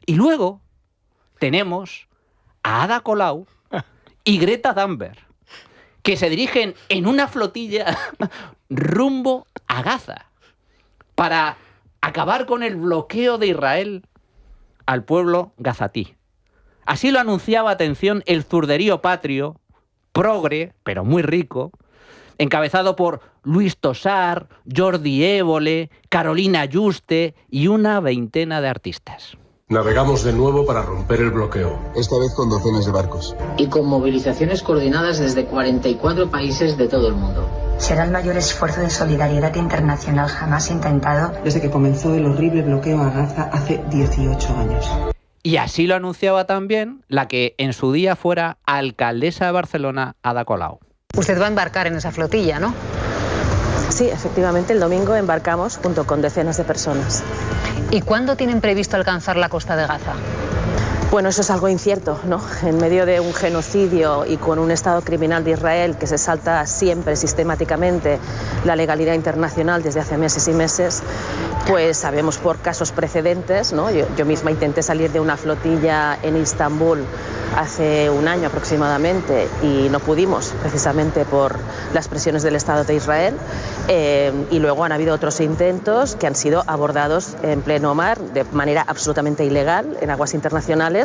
Y luego tenemos a Ada Colau y Greta Thunberg, que se dirigen en una flotilla rumbo a Gaza para acabar con el bloqueo de Israel al pueblo gazatí. Así lo anunciaba, atención, el zurderío patrio, progre, pero muy rico, encabezado por Luis Tosar, Jordi Évole, Carolina Juste y una veintena de artistas. Navegamos de nuevo para romper el bloqueo. Esta vez con docenas de barcos. Y con movilizaciones coordinadas desde 44 países de todo el mundo. Será el mayor esfuerzo de solidaridad internacional jamás intentado desde que comenzó el horrible bloqueo a Gaza hace 18 años. Y así lo anunciaba también la que en su día fuera alcaldesa de Barcelona, Ada Colau. Usted va a embarcar en esa flotilla, ¿no? Sí, efectivamente, el domingo embarcamos junto con decenas de personas. ¿Y cuándo tienen previsto alcanzar la costa de Gaza? Bueno, eso es algo incierto, ¿no? En medio de un genocidio y con un Estado criminal de Israel que se salta siempre, sistemáticamente, la legalidad internacional desde hace meses y meses, pues sabemos por casos precedentes, ¿no? Yo misma intenté salir de una flotilla en Istambul hace un año aproximadamente y no pudimos, precisamente por las presiones del Estado de Israel, y luego han habido otros intentos que han sido abordados en pleno mar de manera absolutamente ilegal en aguas internacionales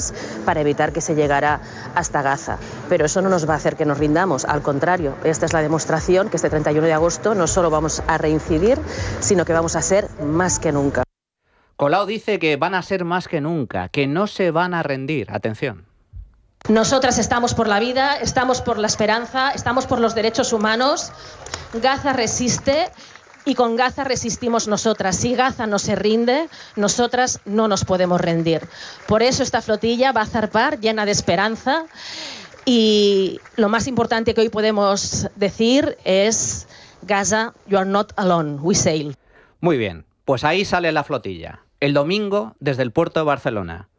para evitar que se llegara hasta Gaza. Pero eso no nos va a hacer que nos rindamos, al contrario, esta es la demostración que este 31 de agosto no solo vamos a reincidir, sino que vamos a ser más que nunca. Colau dice que van a ser más que nunca, que no se van a rendir. Atención. Nosotras estamos por la vida, estamos por la esperanza, estamos por los derechos humanos. Gaza resiste y con Gaza resistimos nosotras. Si Gaza no se rinde, nosotras no nos podemos rendir. Por eso esta flotilla va a zarpar llena de esperanza y lo más importante que hoy podemos decir es Gaza, you are not alone, we sail. Muy bien, pues ahí sale la flotilla. El domingo desde el puerto de Barcelona.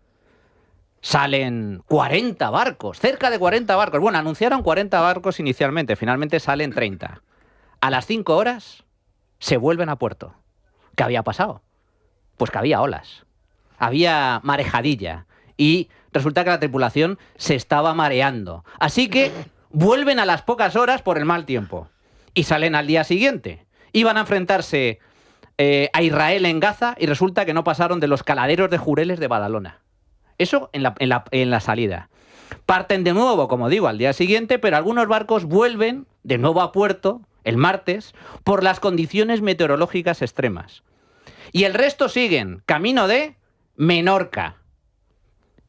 Salen 40 barcos, cerca de 40 barcos. Bueno, anunciaron 40 barcos inicialmente, finalmente salen 30. A las 5 horas se vuelven a puerto. ¿Qué había pasado? Pues que había olas, había marejadilla y resulta que la tripulación se estaba mareando. Así que vuelven a las pocas horas por el mal tiempo y salen al día siguiente. Iban a enfrentarse a Israel en Gaza y resulta que no pasaron de los caladeros de Jureles de Badalona. Eso en la salida. Parten de nuevo, como digo, al día siguiente, pero algunos barcos vuelven de nuevo a puerto el martes por las condiciones meteorológicas extremas. Y el resto siguen camino de Menorca,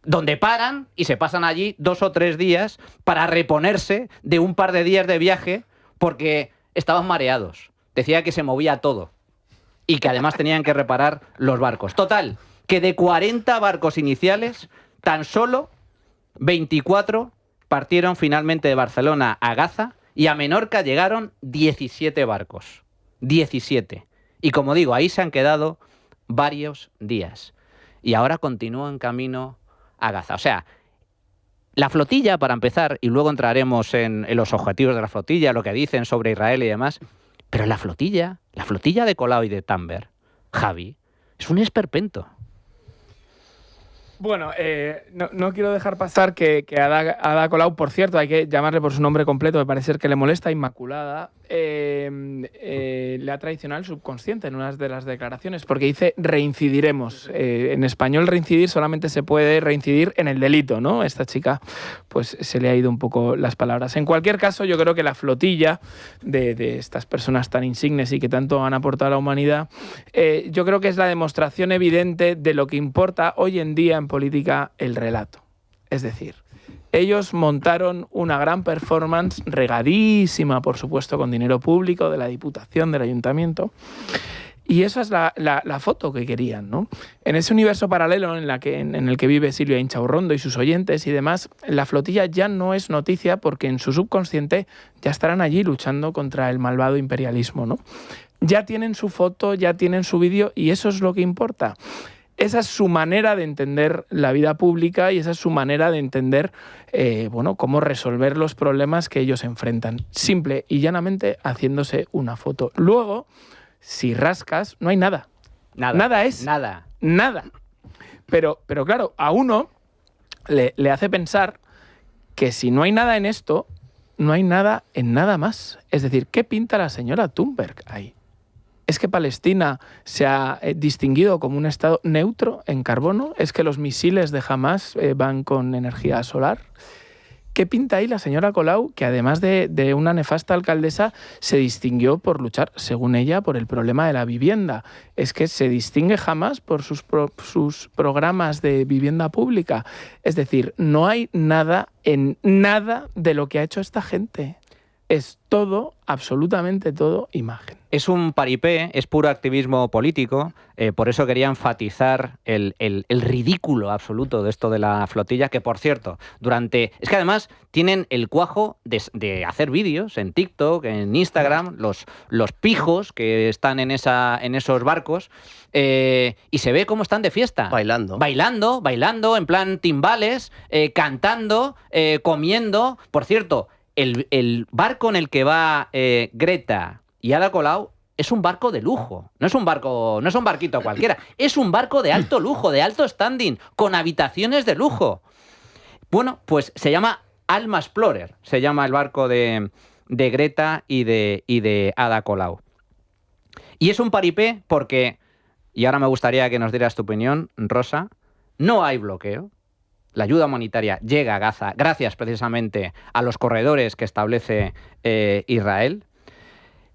donde paran y se pasan allí 2 o 3 días para reponerse de un par de días de viaje porque estaban mareados. Decía que se movía todo y que además tenían que reparar los barcos. Total, que de 40 barcos iniciales, tan solo 24 partieron finalmente de Barcelona a Gaza y a Menorca llegaron 17 barcos. 17. Y como digo, ahí se han quedado varios días. Y ahora continúan camino a Gaza. O sea, la flotilla, para empezar, y luego entraremos en los objetivos de la flotilla, lo que dicen sobre Israel y demás, pero la flotilla de Colau y de Tamber, Javi, es un esperpento. Bueno, no quiero dejar pasar que Ada Colau, por cierto, hay que llamarle por su nombre completo, me parece que le molesta, Inmaculada, le ha traicionado el subconsciente en una de las declaraciones, porque dice reincidiremos. En español reincidir solamente se puede reincidir en el delito, ¿no? Esta chica pues se le ha ido un poco las palabras. En cualquier caso, yo creo que la flotilla de estas personas tan insignes y que tanto han aportado a la humanidad, yo creo que es la demostración evidente de lo que importa hoy en día en política el relato. Es decir, ellos montaron una gran performance, regadísima, por supuesto, con dinero público de la Diputación, del Ayuntamiento, y esa es la foto que querían, ¿no? En ese universo paralelo en el que vive Silvia Inchaurrondo y sus oyentes y demás, la flotilla ya no es noticia porque en su subconsciente ya estarán allí luchando contra el malvado imperialismo, ¿no? Ya tienen su foto, ya tienen su vídeo y eso es lo que importa. Esa es su manera de entender la vida pública y esa es su manera de entender cómo resolver los problemas que ellos enfrentan. Simple y llanamente haciéndose una foto. Luego, si rascas, no hay nada. Nada es. Nada. Pero claro, a uno le hace pensar que si no hay nada en esto, no hay nada en nada más. Es decir, ¿qué pinta la señora Thunberg ahí? ¿Es que Palestina se ha distinguido como un estado neutro en carbono? ¿Es que los misiles de Hamás van con energía solar? ¿Qué pinta ahí la señora Colau, que además de una nefasta alcaldesa, se distinguió por luchar, según ella, por el problema de la vivienda? ¿Es que se distingue jamás por sus programas de vivienda pública? Es decir, no hay nada en nada de lo que ha hecho esta gente. Es todo, absolutamente todo, imagen. Es un paripé, es puro activismo político, por eso quería enfatizar el ridículo absoluto de esto de la flotilla, que por cierto, es que además tienen el cuajo de hacer vídeos en TikTok, en Instagram, los pijos que están en esos barcos, y se ve cómo están de fiesta. Bailando, en plan timbales, cantando, comiendo. Por cierto, el barco en el que va Greta y Ada Colau es un barco de lujo. No es un barquito cualquiera. Es un barco de alto lujo, de alto standing, con habitaciones de lujo. Bueno, pues se llama Alma Explorer. Se llama el barco de Greta y de Ada Colau. Y es un paripé porque, y ahora me gustaría que nos dieras tu opinión, Rosa, no hay bloqueo. La ayuda humanitaria llega a Gaza gracias precisamente a los corredores que establece Israel.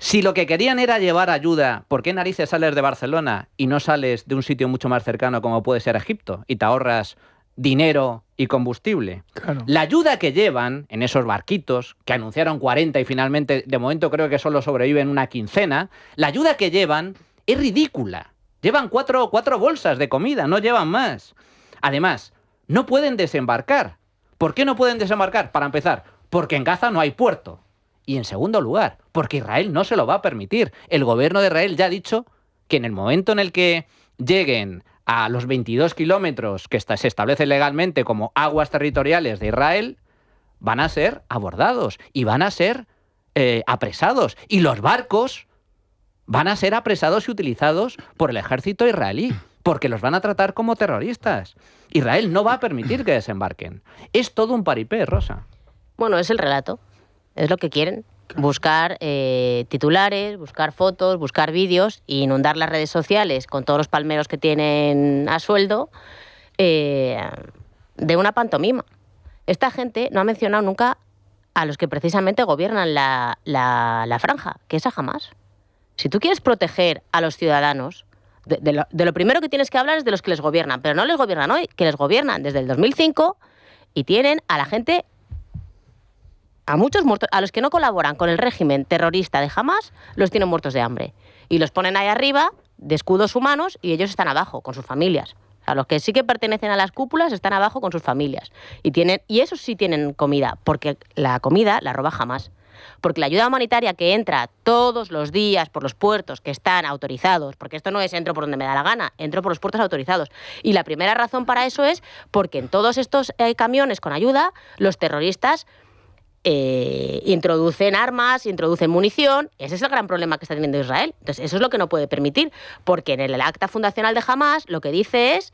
Si lo que querían era llevar ayuda, ¿por qué narices sales de Barcelona y no sales de un sitio mucho más cercano como puede ser Egipto y te ahorras dinero y combustible? Claro. La ayuda que llevan en esos barquitos, que anunciaron 40 y finalmente de momento creo que solo sobreviven una quincena, la ayuda que llevan es ridícula. Llevan cuatro bolsas de comida, no llevan más. Además, no pueden desembarcar. ¿Por qué no pueden desembarcar? Para empezar, porque en Gaza no hay puerto. Y en segundo lugar, porque Israel no se lo va a permitir. El gobierno de Israel ya ha dicho que en el momento en el que lleguen a los 22 kilómetros que se establecen legalmente como aguas territoriales de Israel, van a ser abordados y van a ser apresados. Y los barcos van a ser apresados y utilizados por el ejército israelí, porque los van a tratar como terroristas. Israel no va a permitir que desembarquen. Es todo un paripé, Rosa. Bueno, es el relato. Es lo que quieren. Buscar titulares, buscar fotos, buscar vídeos e inundar las redes sociales con todos los palmeros que tienen a sueldo de una pantomima. Esta gente no ha mencionado nunca a los que precisamente gobiernan la franja, que es a Hamás. Si tú quieres proteger a los ciudadanos, de lo primero que tienes que hablar es de los que les gobiernan, pero no les gobiernan hoy, que les gobiernan desde el 2005 y tienen a la gente, a muchos muertos, a los que no colaboran con el régimen terrorista de Hamás, los tienen muertos de hambre. Y los ponen ahí arriba de escudos humanos y ellos están abajo con sus familias. O sea, los que sí que pertenecen a las cúpulas están abajo con sus familias. Y esos sí tienen comida, porque la comida la roba Hamás. Porque la ayuda humanitaria que entra todos los días por los puertos que están autorizados, porque esto no es entro por donde me da la gana, entro por los puertos autorizados. Y la primera razón para eso es porque en todos estos camiones con ayuda, los terroristas introducen armas, introducen munición. Ese es el gran problema que está teniendo Israel. Entonces, eso es lo que no puede permitir, porque en el acta fundacional de Hamás lo que dice es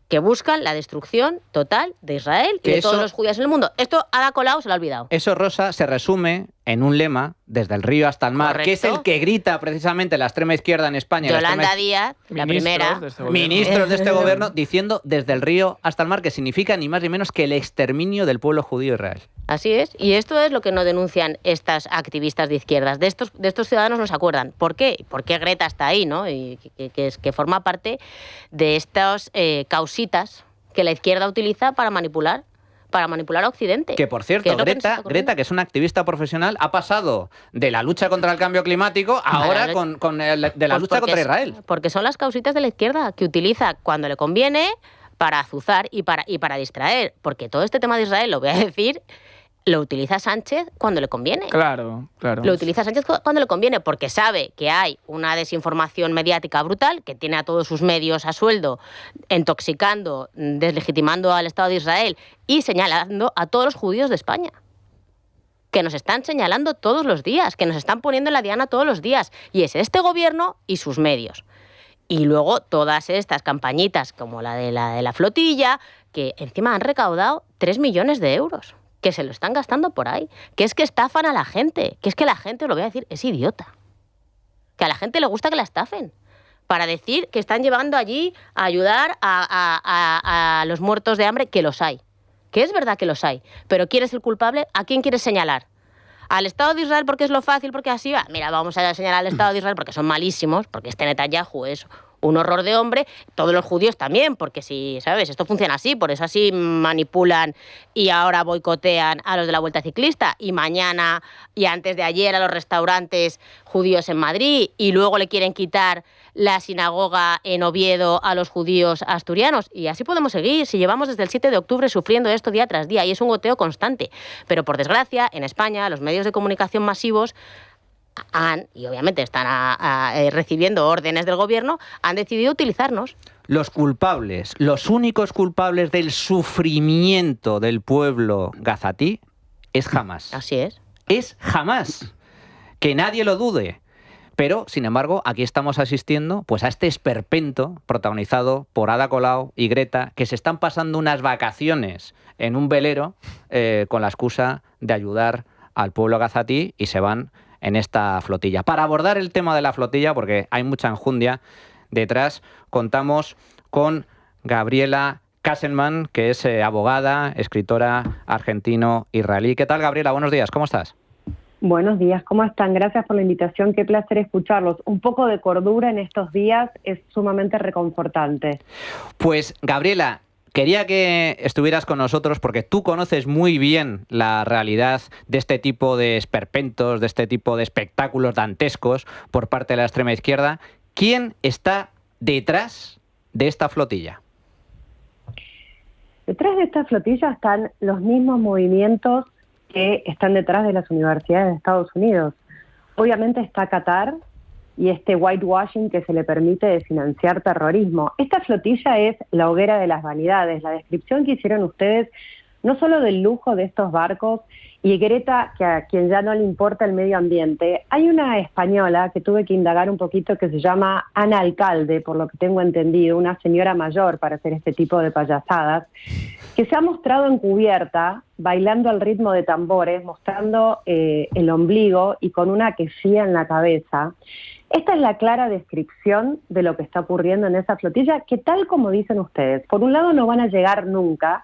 que buscan la destrucción total de Israel y de todos los judíos en el mundo. Esto Ada Colau se lo ha olvidado. Eso, Rosa, se resume en un lema, desde el río hasta el mar, correcto, que es el que grita precisamente la extrema izquierda en España. Yolanda Díaz, la primera. Ministros de este gobierno diciendo desde el río hasta el mar, que significa ni más ni menos que el exterminio del pueblo judío de Israel. Así es, y esto es lo que no denuncian estas activistas de izquierdas. De estos ciudadanos no se acuerdan. ¿Por qué? Porque Greta está ahí, ¿no? Y que forma parte de estas causitas que la izquierda utiliza para manipular a Occidente. Que, por cierto, Greta, que es una activista profesional, ha pasado de la lucha contra el cambio climático ahora de la lucha contra Israel. Porque son las causitas de la izquierda que utiliza cuando le conviene para azuzar y para distraer. Porque todo este tema de Israel, lo voy a decir, lo utiliza Sánchez cuando le conviene. Claro. Lo utiliza Sánchez cuando le conviene, porque sabe que hay una desinformación mediática brutal, que tiene a todos sus medios a sueldo, intoxicando, deslegitimando al Estado de Israel y señalando a todos los judíos de España. Que nos están señalando todos los días, que nos están poniendo en la diana todos los días. Y es este gobierno y sus medios. Y luego todas estas campañitas, como la de la flotilla, que encima han recaudado 3 millones de euros. Que se lo están gastando por ahí, que es que estafan a la gente, que es que la gente, lo voy a decir, es idiota. que a la gente le gusta que la estafen, para decir que están llevando allí a ayudar a los muertos de hambre, que los hay. Que es verdad que los hay. Pero ¿quién es el culpable? ¿A quién quieres señalar? ¿Al Estado de Israel porque es lo fácil, porque así va? Mira, vamos a señalar al Estado de Israel porque son malísimos, porque este Netanyahu es un horror de hombre, todos los judíos también, porque si, ¿sabes? Esto funciona así, por eso así manipulan y ahora boicotean a los de la Vuelta Ciclista, y mañana y antes de ayer a los restaurantes judíos en Madrid, y luego le quieren quitar la sinagoga en Oviedo a los judíos asturianos, y así podemos seguir, si llevamos desde el 7 de octubre sufriendo esto día tras día, y es un goteo constante. Pero por desgracia, en España, los medios de comunicación masivos y obviamente están recibiendo órdenes del gobierno, han decidido utilizarnos. Los culpables, los únicos culpables del sufrimiento del pueblo gazatí es Hamás. Así es. Es Hamás. Que nadie lo dude. Pero, sin embargo, aquí estamos asistiendo pues a este esperpento protagonizado por Ada Colau y Greta, que se están pasando unas vacaciones en un velero con la excusa de ayudar al pueblo gazatí, y se van en esta flotilla. Para abordar el tema de la flotilla, porque hay mucha enjundia detrás, contamos con Gabriela Kasselman, que es abogada, escritora argentino-israelí. ¿Qué tal, Gabriela? Buenos días, ¿cómo estás? Buenos días, ¿cómo están? Gracias por la invitación, qué placer escucharlos. Un poco de cordura en estos días es sumamente reconfortante. Pues, Gabriela, quería que estuvieras con nosotros porque tú conoces muy bien la realidad de este tipo de esperpentos, de este tipo de espectáculos dantescos por parte de la extrema izquierda. ¿Quién está detrás de esta flotilla? Detrás de esta flotilla están los mismos movimientos que están detrás de las universidades de Estados Unidos. Obviamente está Qatar y este whitewashing que se le permite de financiar terrorismo. Esta flotilla es la hoguera de las vanidades. La descripción que hicieron ustedes, no solo del lujo de estos barcos, y Greta, que a quien ya no le importa el medio ambiente. Hay una española que tuve que indagar un poquito que se llama Ana Alcalde, por lo que tengo entendido, una señora mayor para hacer este tipo de payasadas, que se ha mostrado encubierta, bailando al ritmo de tambores, mostrando el ombligo y con una quejía en la cabeza. Esta es la clara descripción de lo que está ocurriendo en esa flotilla, que tal como dicen ustedes, por un lado no van a llegar nunca,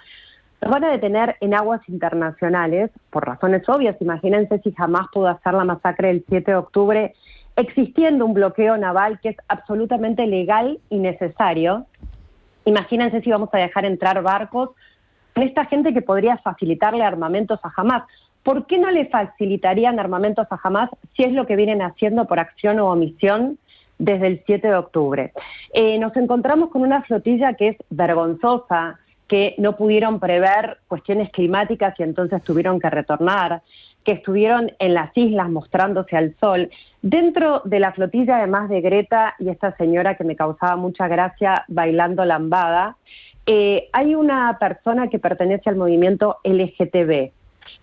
los van a detener en aguas internacionales, por razones obvias. Imagínense si jamás pudo hacer la masacre del 7 de octubre, existiendo un bloqueo naval que es absolutamente legal y necesario. Imagínense si vamos a dejar entrar barcos con esta gente que podría facilitarle armamentos a Hamás. ¿Por qué no le facilitarían armamentos a Hamás si es lo que vienen haciendo por acción o omisión desde el 7 de octubre? Nos encontramos con una flotilla que es vergonzosa, que no pudieron prever cuestiones climáticas y entonces tuvieron que retornar, que estuvieron en las islas mostrándose al sol. Dentro de la flotilla, además de Greta y esta señora que me causaba mucha gracia bailando lambada, hay una persona que pertenece al movimiento LGTB.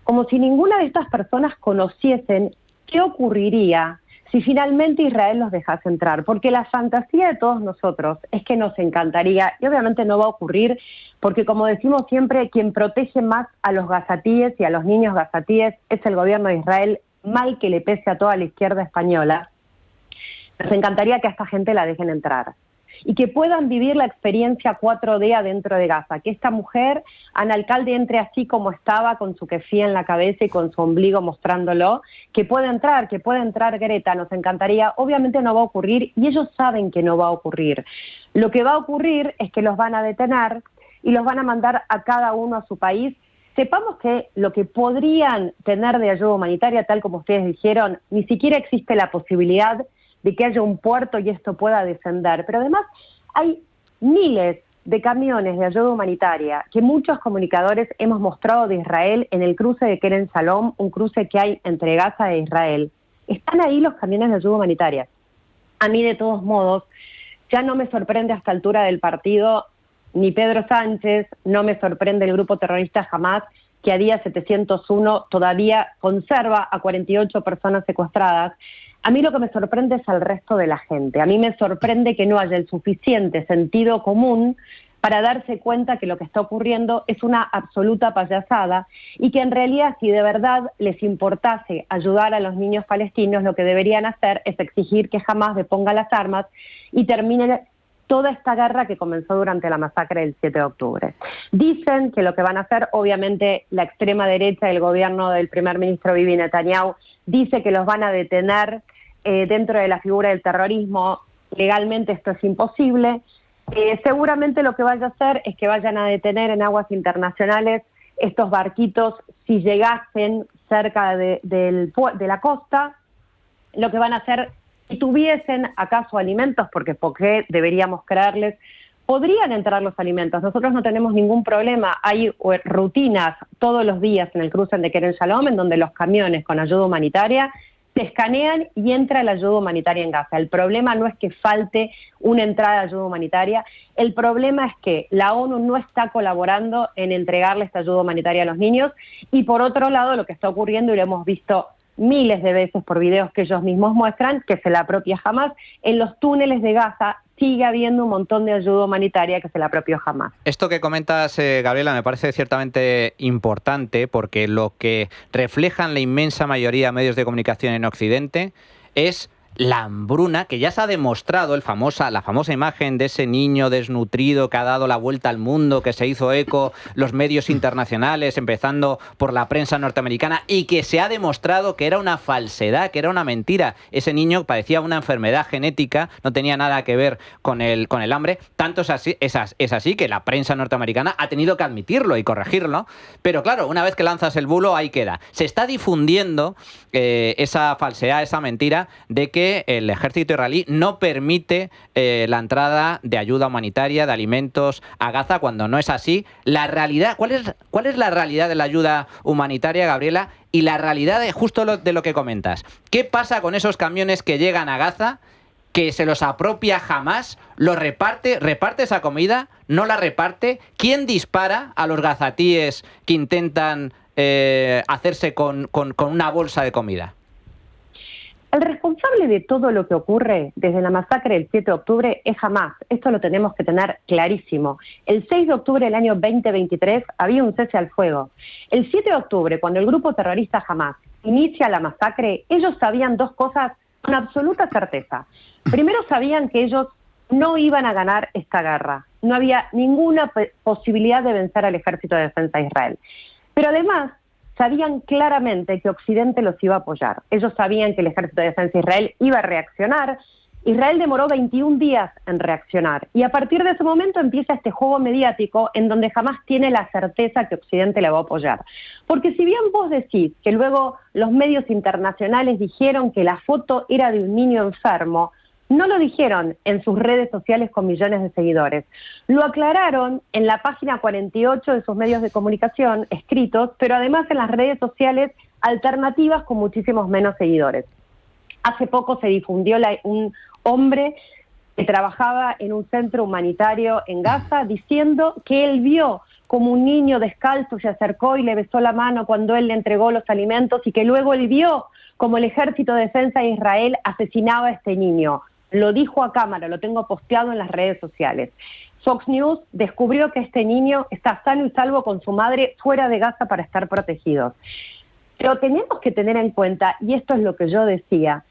Como si ninguna de estas personas conociesen qué ocurriría si finalmente Israel los dejase entrar, porque la fantasía de todos nosotros es que nos encantaría, y obviamente no va a ocurrir, porque como decimos siempre, quien protege más a los gazatíes y a los niños gazatíes es el gobierno de Israel, mal que le pese a toda la izquierda española. Nos encantaría que a esta gente la dejen entrar y que puedan vivir la experiencia 4D adentro de Gaza, que esta mujer, Ana Alcalde, entre así como estaba, con su kefía en la cabeza y con su ombligo mostrándolo, que pueda entrar Greta, nos encantaría. Obviamente no va a ocurrir y ellos saben que no va a ocurrir. Lo que va a ocurrir es que los van a detener y los van a mandar a cada uno a su país. Sepamos que lo que podrían tener de ayuda humanitaria, tal como ustedes dijeron, ni siquiera existe la posibilidad de que haya un puerto y esto pueda descender. Pero además hay miles de camiones de ayuda humanitaria que muchos comunicadores hemos mostrado de Israel en el cruce de Kerem Shalom, un cruce que hay entre Gaza e Israel. Están ahí los camiones de ayuda humanitaria. A mí, de todos modos, ya no me sorprende a esta altura del partido ni Pedro Sánchez, no me sorprende el grupo terrorista Hamás, que a día 701 todavía conserva a 48 personas secuestradas. A mí lo que me sorprende es al resto de la gente. A mí me sorprende que no haya el suficiente sentido común para darse cuenta que lo que está ocurriendo es una absoluta payasada y que en realidad si de verdad les importase ayudar a los niños palestinos, lo que deberían hacer es exigir que Hamás deponga las armas y termine toda esta guerra que comenzó durante la masacre del 7 de octubre. Dicen que lo que van a hacer, obviamente la extrema derecha del gobierno del primer ministro Bibi Netanyahu dice que los van a detener dentro de la figura del terrorismo. Legalmente esto es imposible. Seguramente lo que vaya a hacer es que vayan a detener en aguas internacionales estos barquitos si llegasen cerca de la costa. Lo que van a hacer, si tuviesen acaso alimentos, porque ¿por qué deberíamos creerles? Podrían entrar los alimentos, nosotros no tenemos ningún problema. Hay rutinas todos los días en el cruce de Kerem Shalom en donde los camiones con ayuda humanitaria se escanean y entra la ayuda humanitaria en Gaza. El problema no es que falte una entrada de ayuda humanitaria, el problema es que la ONU no está colaborando en entregarle esta ayuda humanitaria a los niños y por otro lado lo que está ocurriendo, y lo hemos visto miles de veces por videos que ellos mismos muestran, que se la apropia Hamás, en los túneles de Gaza sigue habiendo un montón de ayuda humanitaria que se la apropió Hamás. Esto que comentas, Gabriela, me parece ciertamente importante porque lo que reflejan la inmensa mayoría de medios de comunicación en Occidente es la hambruna, que ya se ha demostrado, la famosa imagen de ese niño desnutrido que ha dado la vuelta al mundo, que se hizo eco los medios internacionales, empezando por la prensa norteamericana, y que se ha demostrado que era una falsedad, que era una mentira. Ese niño padecía una enfermedad genética, no tenía nada que ver con el hambre. Tanto es así que la prensa norteamericana ha tenido que admitirlo y corregirlo. Pero claro, una vez que lanzas el bulo, ahí queda. Se está difundiendo esa falsedad, esa mentira de que el ejército israelí no permite la entrada de ayuda humanitaria, de alimentos a Gaza, cuando no es así. La realidad, ¿cuál es la realidad de la ayuda humanitaria, Gabriela? Y la realidad de justo de lo que comentas. ¿Qué pasa con esos camiones que llegan a Gaza, que se los apropia Hamás, los reparte esa comida, no la reparte? ¿Quién dispara a los gazatíes que intentan hacerse con una bolsa de comida? El responsable de todo lo que ocurre desde la masacre del 7 de octubre es Hamás. Esto lo tenemos que tener clarísimo. El 6 de octubre del año 2023 había un cese al fuego. El 7 de octubre, cuando el grupo terrorista Hamás inicia la masacre, ellos sabían dos cosas con absoluta certeza. Primero, sabían que ellos no iban a ganar esta guerra. No había ninguna posibilidad de vencer al Ejército de Defensa de Israel. Pero además, sabían claramente que Occidente los iba a apoyar. Ellos sabían que el Ejército de Defensa de Israel iba a reaccionar. Israel demoró 21 días en reaccionar. Y a partir de ese momento empieza este juego mediático en donde jamás tiene la certeza que Occidente le va a apoyar. Porque si bien vos decís que luego los medios internacionales dijeron que la foto era de un niño enfermo, no lo dijeron en sus redes sociales con millones de seguidores. Lo aclararon en la página 48 de sus medios de comunicación escritos, pero además en las redes sociales alternativas con muchísimos menos seguidores. Hace poco se difundió un hombre que trabajaba en un centro humanitario en Gaza diciendo que él vio como un niño descalzo se acercó y le besó la mano cuando él le entregó los alimentos y que luego él vio como el Ejército de Defensa de Israel asesinaba a este niño. Lo dijo a cámara, lo tengo posteado en las redes sociales. Fox News descubrió que este niño está sano y salvo con su madre fuera de Gaza para estar protegidos. Pero tenemos que tener en cuenta, y esto es lo que yo decía,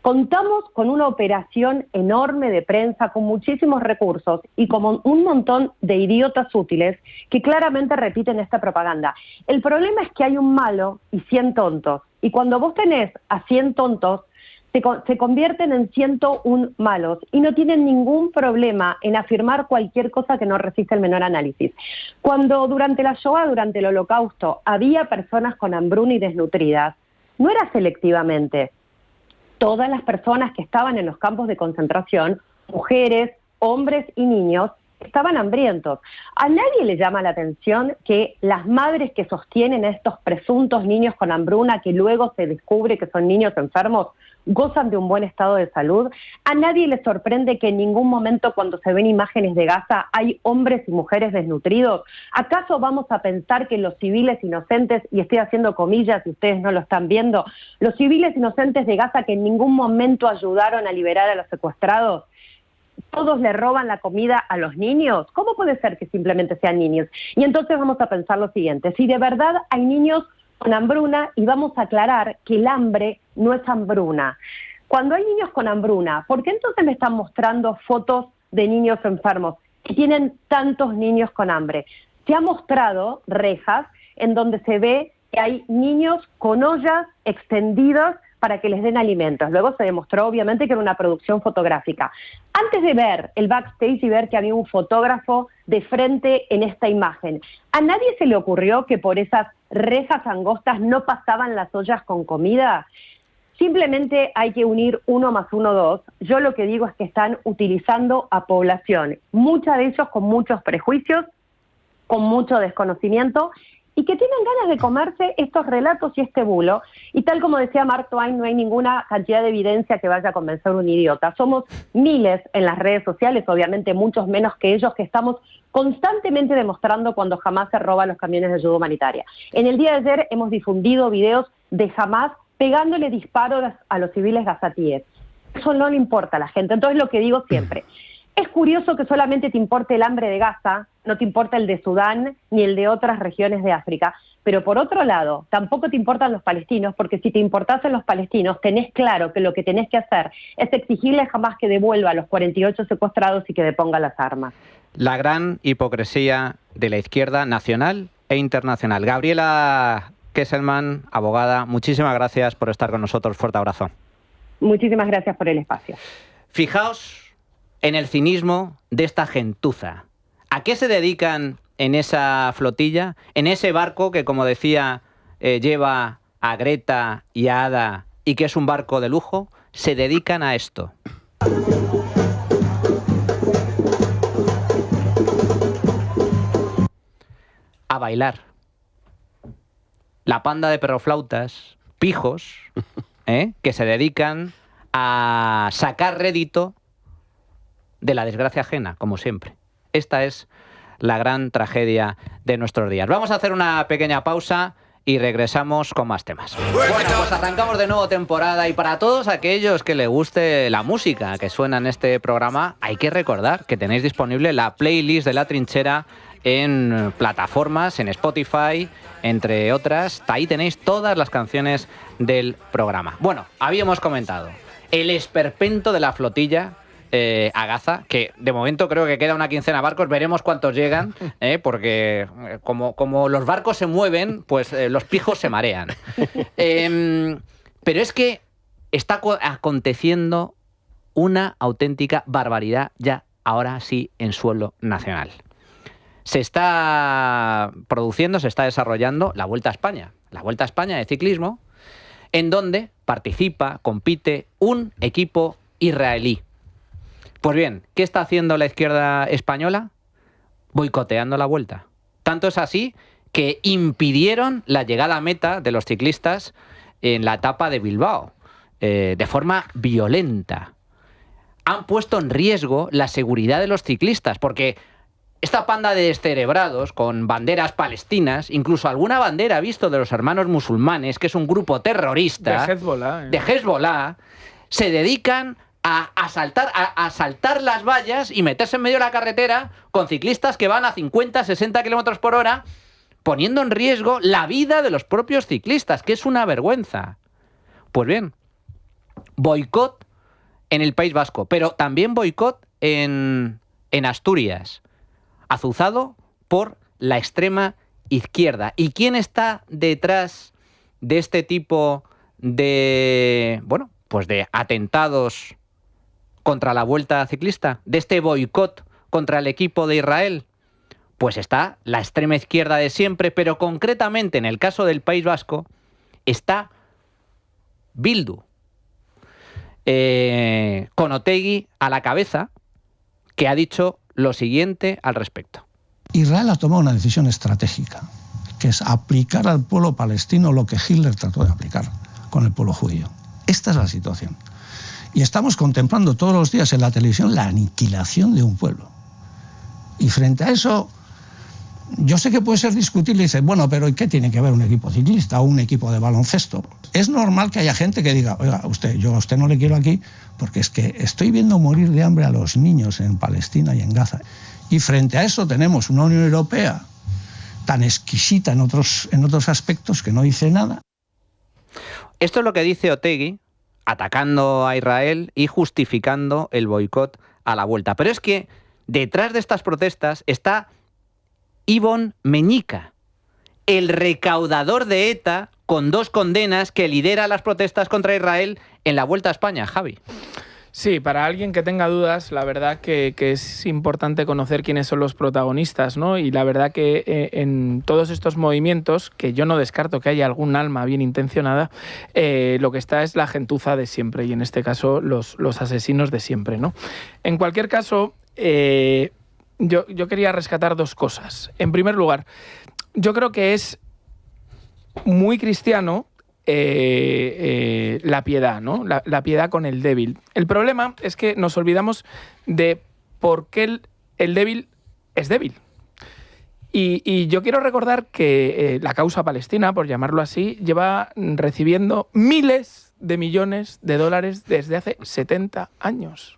contamos con una operación enorme de prensa, con muchísimos recursos y con un montón de idiotas útiles que claramente repiten esta propaganda. El problema es que hay un malo y 100 tontos. Y cuando vos tenés a 100 tontos, se convierten en 101 malos y no tienen ningún problema en afirmar cualquier cosa que no resista el menor análisis. Cuando durante la Shoah, durante el Holocausto, había personas con hambruna y desnutridas, no era selectivamente. Todas las personas que estaban en los campos de concentración, mujeres, hombres y niños, estaban hambrientos. A nadie le llama la atención que las madres que sostienen a estos presuntos niños con hambruna, que luego se descubre que son niños enfermos, gozan de un buen estado de salud. A nadie le sorprende que en ningún momento cuando se ven imágenes de Gaza hay hombres y mujeres desnutridos. ¿Acaso vamos a pensar que los civiles inocentes, y estoy haciendo comillas y ustedes no lo están viendo, los civiles inocentes de Gaza que en ningún momento ayudaron a liberar a los secuestrados, todos le roban la comida a los niños. ¿Cómo puede ser que simplemente sean niños? Y entonces vamos a pensar lo siguiente, si de verdad hay niños con hambruna, y vamos a aclarar que el hambre no es hambruna. Cuando hay niños con hambruna, ¿por qué entonces me están mostrando fotos de niños enfermos que tienen tantos niños con hambre? Se ha mostrado rejas en donde se ve que hay niños con ollas extendidas para que les den alimentos. Luego se demostró obviamente que era una producción fotográfica. Antes de ver el backstage y ver que había un fotógrafo de frente en esta imagen, ¿a nadie se le ocurrió que por esas rejas angostas no pasaban las ollas con comida? Simplemente hay que unir 1 más 1, 2. Yo lo que digo es que están utilizando a población, muchos de ellos con muchos prejuicios, con mucho desconocimiento, y que tienen ganas de comerse estos relatos y este bulo. Y tal como decía Mark Twain, no hay ninguna cantidad de evidencia que vaya a convencer a un idiota. Somos miles en las redes sociales, obviamente muchos menos que ellos, que estamos constantemente demostrando cuando Hamás se roba los camiones de ayuda humanitaria. En el día de ayer hemos difundido videos de Hamás pegándole disparos a los civiles gazatíes. Eso no le importa a la gente. Entonces, lo que digo siempre, es curioso que solamente te importe el hambre de Gaza, no te importa el de Sudán ni el de otras regiones de África, pero por otro lado, tampoco te importan los palestinos, porque si te importasen los palestinos, tenés claro que lo que tenés que hacer es exigirle jamás que devuelva a los 48 secuestrados y que deponga las armas. La gran hipocresía de la izquierda nacional e internacional. Gabriela Kesselman, abogada, muchísimas gracias por estar con nosotros. Fuerte abrazo. Muchísimas gracias por el espacio. Fijaos en el cinismo de esta gentuza. ¿A qué se dedican en esa flotilla? En ese barco que, como decía, lleva a Greta y a Ada y que es un barco de lujo. Se dedican a esto. A bailar. La panda de perroflautas, pijos, que se dedican a sacar rédito de la desgracia ajena, como siempre. Esta es la gran tragedia de nuestros días. Vamos a hacer una pequeña pausa y regresamos con más temas. Bueno, pues arrancamos de nuevo temporada y para todos aquellos que les guste la música que suena en este programa, hay que recordar que tenéis disponible la playlist de La Trinchera en plataformas, en Spotify, entre otras. Ahí tenéis todas las canciones del programa. Bueno, habíamos comentado el esperpento de la flotilla a Gaza, que de momento creo que queda una quincena de barcos, veremos cuántos llegan, porque como los barcos se mueven, pues los pijos se marean. Pero es que está aconteciendo una auténtica barbaridad ya ahora sí en suelo nacional. Se está produciendo, se está desarrollando la Vuelta a España de ciclismo, en donde participa, compite un equipo israelí. Pues bien, ¿qué está haciendo la izquierda española? Boicoteando la Vuelta. Tanto es así que impidieron la llegada a meta de los ciclistas en la etapa de Bilbao, de forma violenta. Han puesto en riesgo la seguridad de los ciclistas, porque esta panda de descerebrados con banderas palestinas, incluso alguna bandera, visto, de los hermanos musulmanes, que es un grupo terrorista de Hezbollah, se dedican a asaltar las vallas y meterse en medio de la carretera con ciclistas que van a 50, 60 kilómetros por hora, poniendo en riesgo la vida de los propios ciclistas, que es una vergüenza. Pues bien, boicot en el País Vasco, pero también boicot en Asturias, azuzado por la extrema izquierda. ¿Y quién está detrás de este tipo de, pues de atentados contra la Vuelta ciclista, de este boicot contra el equipo de Israel? Pues está la extrema izquierda de siempre, pero concretamente en el caso del País Vasco está Bildu, con Otegi a la cabeza, que ha dicho lo siguiente al respecto. Israel ha tomado una decisión estratégica, que es aplicar al pueblo palestino lo que Hitler trató de aplicar con el pueblo judío. Esta es la situación. Y estamos contemplando todos los días en la televisión la aniquilación de un pueblo. Y frente a eso, yo sé que puede ser discutible y dices, bueno, pero ¿y qué tiene que ver un equipo ciclista o un equipo de baloncesto? Es normal que haya gente que diga, oiga, yo a usted no le quiero aquí porque es que estoy viendo morir de hambre a los niños en Palestina y en Gaza. Y frente a eso tenemos una Unión Europea tan exquisita en otros aspectos que no dice nada. Esto es lo que dice Otegi, atacando a Israel y justificando el boicot a la vuelta. Pero es que detrás de estas protestas está Ibon Meñica, el recaudador de ETA con 2 condenas que lidera las protestas contra Israel en la Vuelta a España, Javi. Sí, para alguien que tenga dudas, la verdad que es importante conocer quiénes son los protagonistas, ¿no? Y la verdad que en todos estos movimientos, que yo no descarto que haya algún alma bien intencionada, lo que está es la gentuza de siempre, y en este caso los asesinos de siempre, ¿no? En cualquier caso, yo quería rescatar 2 cosas. En primer lugar, yo creo que es muy cristiano la piedad, ¿no? La piedad con el débil. El problema es que nos olvidamos de por qué el débil es débil. Y yo quiero recordar que la causa palestina, por llamarlo así, lleva recibiendo miles de millones de dólares desde hace 70 años.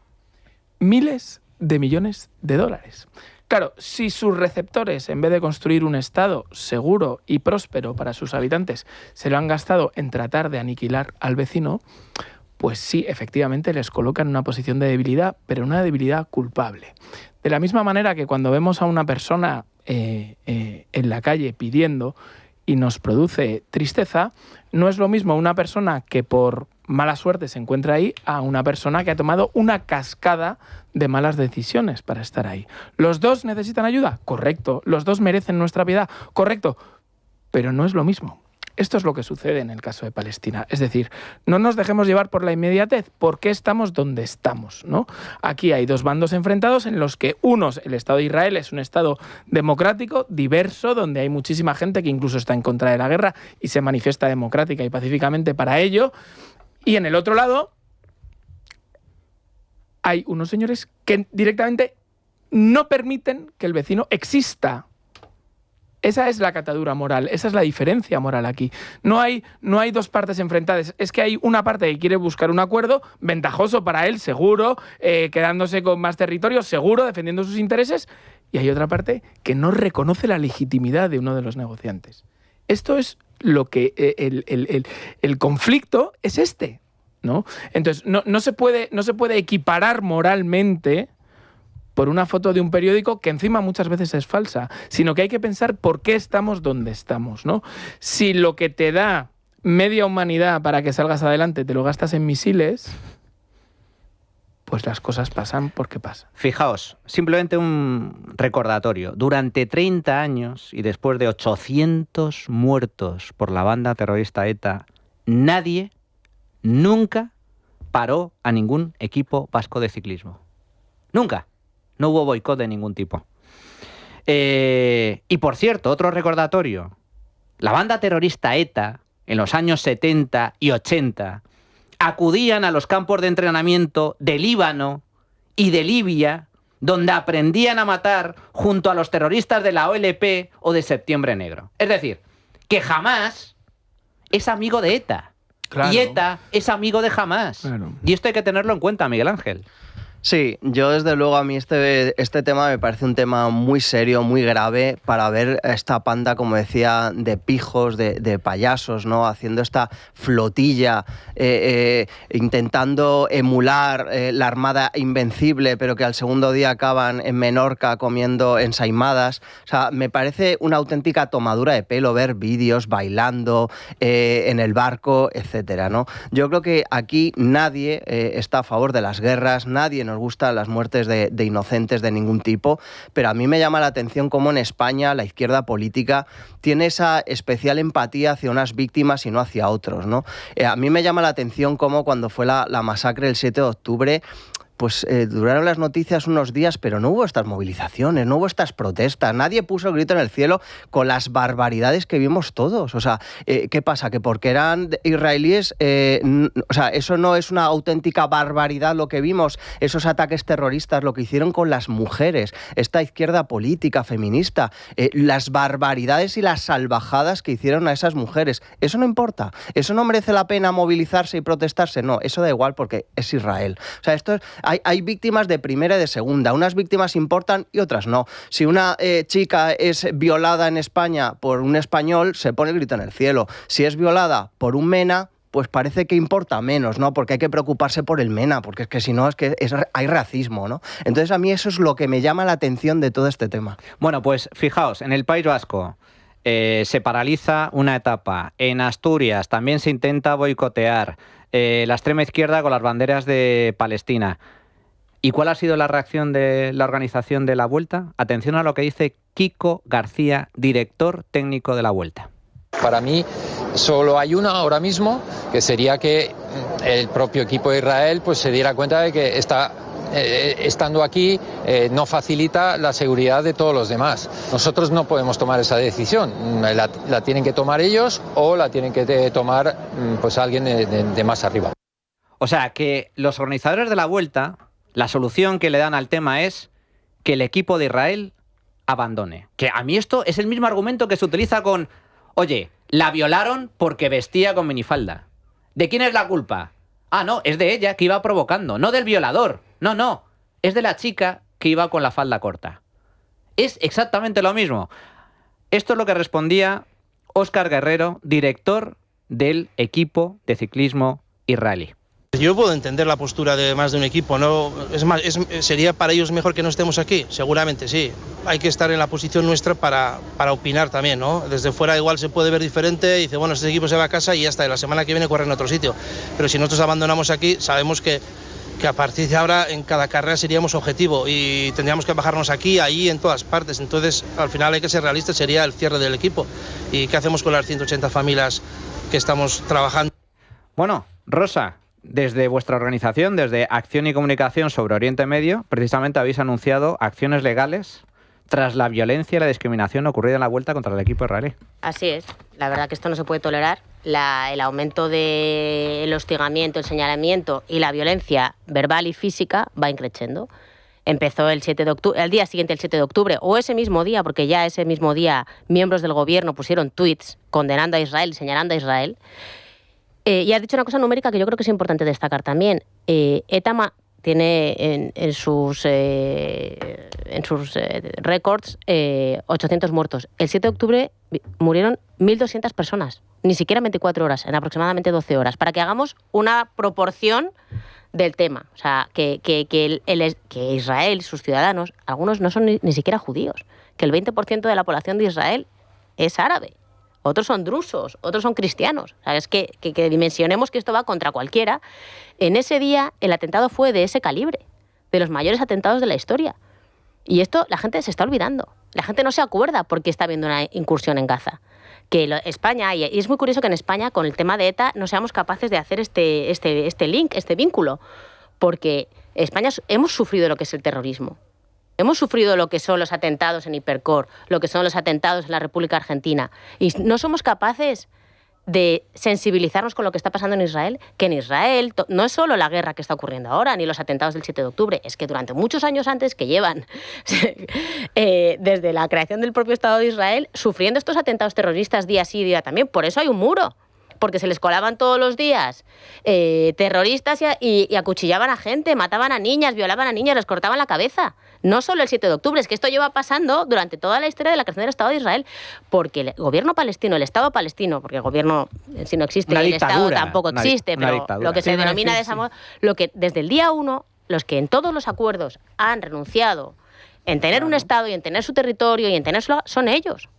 Miles de millones de dólares. Claro, si sus receptores, en vez de construir un Estado seguro y próspero para sus habitantes, se lo han gastado en tratar de aniquilar al vecino, pues sí, efectivamente les coloca en una posición de debilidad, pero una debilidad culpable. De la misma manera que cuando vemos a una persona en la calle pidiendo y nos produce tristeza, no es lo mismo una persona que por mala suerte se encuentra ahí a una persona que ha tomado una cascada de malas decisiones para estar ahí. ¿Los 2 necesitan ayuda? Correcto. ¿Los 2 merecen nuestra piedad? Correcto. Pero no es lo mismo. Esto es lo que sucede en el caso de Palestina. Es decir, no nos dejemos llevar por la inmediatez. ¿Por qué estamos donde estamos, ¿no? Aquí hay 2 bandos enfrentados en los que el Estado de Israel es un Estado democrático, diverso, donde hay muchísima gente que incluso está en contra de la guerra y se manifiesta democrática y pacíficamente para ello. Y en el otro lado hay unos señores que directamente no permiten que el vecino exista. Esa es la catadura moral, esa es la diferencia moral aquí. No hay 2 partes enfrentadas, es que hay una parte que quiere buscar un acuerdo ventajoso para él, seguro, quedándose con más territorio, seguro, defendiendo sus intereses, y hay otra parte que no reconoce la legitimidad de uno de los negociantes. Esto es lo que el conflicto es este, ¿no? Entonces, no se puede equiparar moralmente por una foto de un periódico que encima muchas veces es falsa, sino que hay que pensar por qué estamos donde estamos, ¿no? Si lo que te da media humanidad para que salgas adelante te lo gastas en misiles, pues las cosas pasan porque pasan. Fijaos, simplemente un recordatorio. Durante 30 años y después de 800 muertos por la banda terrorista ETA, nadie, nunca paró a ningún equipo vasco de ciclismo. Nunca. No hubo boicot de ningún tipo. Y por cierto, otro recordatorio. La banda terrorista ETA, en los años 70 y 80, acudían a los campos de entrenamiento de Líbano y de Libia, donde aprendían a matar junto a los terroristas de la OLP o de Septiembre Negro. Es decir, que Hamás es amigo de ETA. Claro. Y ETA es amigo de Hamás. Claro. Y esto hay que tenerlo en cuenta, Miguel Ángel. Sí, yo desde luego a mí este tema me parece un tema muy serio, muy grave para ver esta panda, como decía, de pijos, de payasos, ¿no? Haciendo esta flotilla, intentando emular la Armada Invencible, pero que al segundo día acaban en Menorca comiendo ensaimadas. O sea, me parece una auténtica tomadura de pelo ver vídeos bailando en el barco, etcétera, ¿no? Yo creo que aquí nadie está a favor de las guerras, nadie nos gustan las muertes de inocentes de ningún tipo, pero a mí me llama la atención cómo en España la izquierda política tiene esa especial empatía hacia unas víctimas y no hacia otros, ¿no? A mí me llama la atención cómo cuando fue la masacre del 7 de octubre pues duraron las noticias unos días, pero no hubo estas movilizaciones, no hubo estas protestas, nadie puso el grito en el cielo con las barbaridades que vimos todos. O sea, ¿qué pasa? Que porque eran israelíes, o sea, eso no es una auténtica barbaridad lo que vimos, esos ataques terroristas, lo que hicieron con las mujeres, esta izquierda política, feminista, las barbaridades y las salvajadas que hicieron a esas mujeres. Eso no importa, eso no merece la pena movilizarse y protestarse, no, eso da igual porque es Israel. O sea, hay víctimas de primera y de segunda, unas víctimas importan y otras no. Si una chica es violada en España por un español, se pone el grito en el cielo. Si es violada por un MENA, pues parece que importa menos, ¿no? Porque hay que preocuparse por el MENA, porque es que si no, hay racismo, ¿no? Entonces a mí eso es lo que me llama la atención de todo este tema. Bueno, pues fijaos, en el País Vasco se paraliza una etapa, en Asturias también se intenta boicotear, la extrema izquierda con las banderas de Palestina. ¿Y cuál ha sido la reacción de la organización de la Vuelta? Atención a lo que dice Kiko García, director técnico de la Vuelta. Para mí solo hay una ahora mismo, que sería que el propio equipo de Israel pues se diera cuenta de que estando aquí no facilita la seguridad de todos los demás. Nosotros no podemos tomar esa decisión, la tienen que tomar ellos o la tienen que tomar pues alguien de más arriba. O sea, que los organizadores de la Vuelta, la solución que le dan al tema es que el equipo de Israel abandone. Que a mí esto es el mismo argumento que se utiliza con, oye, la violaron porque vestía con minifalda. ¿De quién es la culpa? Ah, no, es de ella que iba provocando, no del violador. No, es de la chica que iba con la falda corta. Es exactamente lo mismo. Esto es lo que respondía Óscar Guerrero, director del equipo de ciclismo israelí. Yo puedo entender la postura de más de un equipo, ¿no? Es más, ¿sería para ellos mejor que no estemos aquí? Seguramente sí. Hay que estar en la posición nuestra para opinar también, ¿no? Desde fuera igual se puede ver diferente y dice, bueno, este equipo se va a casa y ya está, y la semana que viene corre en otro sitio. Pero si nosotros abandonamos aquí, sabemos que a partir de ahora en cada carrera seríamos objetivo y tendríamos que bajarnos aquí, allí, en todas partes. Entonces, al final hay que ser realistas, sería el cierre del equipo. ¿Y qué hacemos con las 180 familias que estamos trabajando? Bueno, Rosa, desde vuestra organización, desde Acción y Comunicación sobre Oriente Medio, precisamente habéis anunciado acciones legales tras la violencia y la discriminación ocurrida en la Vuelta contra el equipo israelí. Así es. La verdad que esto no se puede tolerar. El aumento del hostigamiento, el señalamiento y la violencia verbal y física va increciendo. Empezó el 7 de octubre, el día siguiente, el 7 de octubre, o ese mismo día, porque ya ese mismo día miembros del gobierno pusieron tweets condenando a Israel y señalando a Israel. Y has dicho una cosa numérica que yo creo que es importante destacar también. ETA tiene en sus récords 800 muertos. El 7 de octubre murieron 1.200 personas, ni siquiera en 24 horas, en aproximadamente 12 horas, para que hagamos una proporción del tema. O sea, que Israel, sus ciudadanos, algunos no son ni siquiera judíos, que el 20% de la población de Israel es árabe. Otros son drusos, otros son cristianos. O sea, es que dimensionemos que esto va contra cualquiera. En ese día el atentado fue de ese calibre, de los mayores atentados de la historia. Y esto la gente se está olvidando. La gente no se acuerda porque está habiendo una incursión en Gaza. España, y es muy curioso que en España con el tema de ETA no seamos capaces de hacer este link, este vínculo, porque España hemos sufrido lo que es el terrorismo. Hemos sufrido lo que son los atentados en Hipercor, lo que son los atentados en la República Argentina. Y no somos capaces de sensibilizarnos con lo que está pasando en Israel, que en Israel no es solo la guerra que está ocurriendo ahora, ni los atentados del 7 de octubre, es que durante muchos años antes que llevan, desde la creación del propio Estado de Israel, sufriendo estos atentados terroristas día sí, día también. Por eso hay un muro, porque se les colaban todos los días terroristas y acuchillaban a gente, mataban a niñas, violaban a niñas, les cortaban la cabeza. No solo el 7 de octubre, es que esto lleva pasando durante toda la historia de la creación del Estado de Israel, porque el gobierno palestino, el Estado palestino, porque el gobierno en sí no existe, el Estado tampoco existe, pero lo que se denomina de esa moda, lo que desde el día 1, los que en todos los acuerdos han renunciado en tener un Estado y en tener su territorio y en tener son ellos.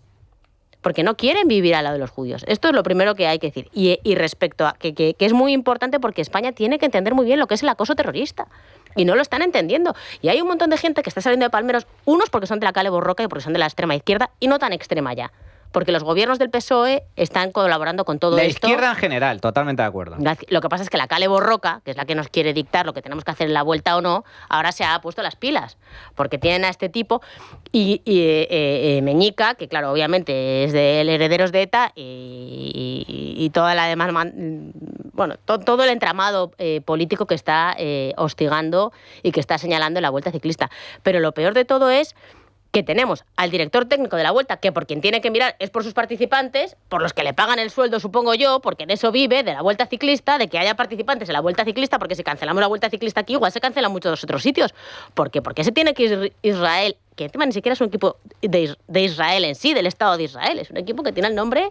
Porque no quieren vivir al lado de los judíos. Esto es lo primero que hay que decir. Y respecto a que es muy importante porque España tiene que entender muy bien lo que es el acoso terrorista. Y no lo están entendiendo. Y hay un montón de gente que está saliendo de Palmeros, unos porque son de la Kale Borroka y porque son de la extrema izquierda, y no tan extrema ya. porque los gobiernos del PSOE están colaborando con todo esto. La izquierda en general, totalmente de acuerdo. Lo que pasa es que la Kale Borroka, que es la que nos quiere dictar lo que tenemos que hacer en la vuelta o no, ahora se ha puesto las pilas, porque tienen a este tipo y Meñica, que claro, obviamente es de herederos de ETA y toda la demás, todo el entramado político que está hostigando y que está señalando en la Vuelta Ciclista. Pero lo peor de todo es que tenemos al director técnico de la Vuelta, que por quien tiene que mirar es por sus participantes, por los que le pagan el sueldo, supongo yo, porque de eso vive, de la Vuelta Ciclista, de que haya participantes en la Vuelta Ciclista, porque si cancelamos la Vuelta Ciclista aquí, igual se cancelan muchos otros sitios. ¿Por qué? Porque se tiene que ir Israel, que encima ni siquiera es un equipo de Israel en sí, del Estado de Israel, es un equipo que tiene el nombre...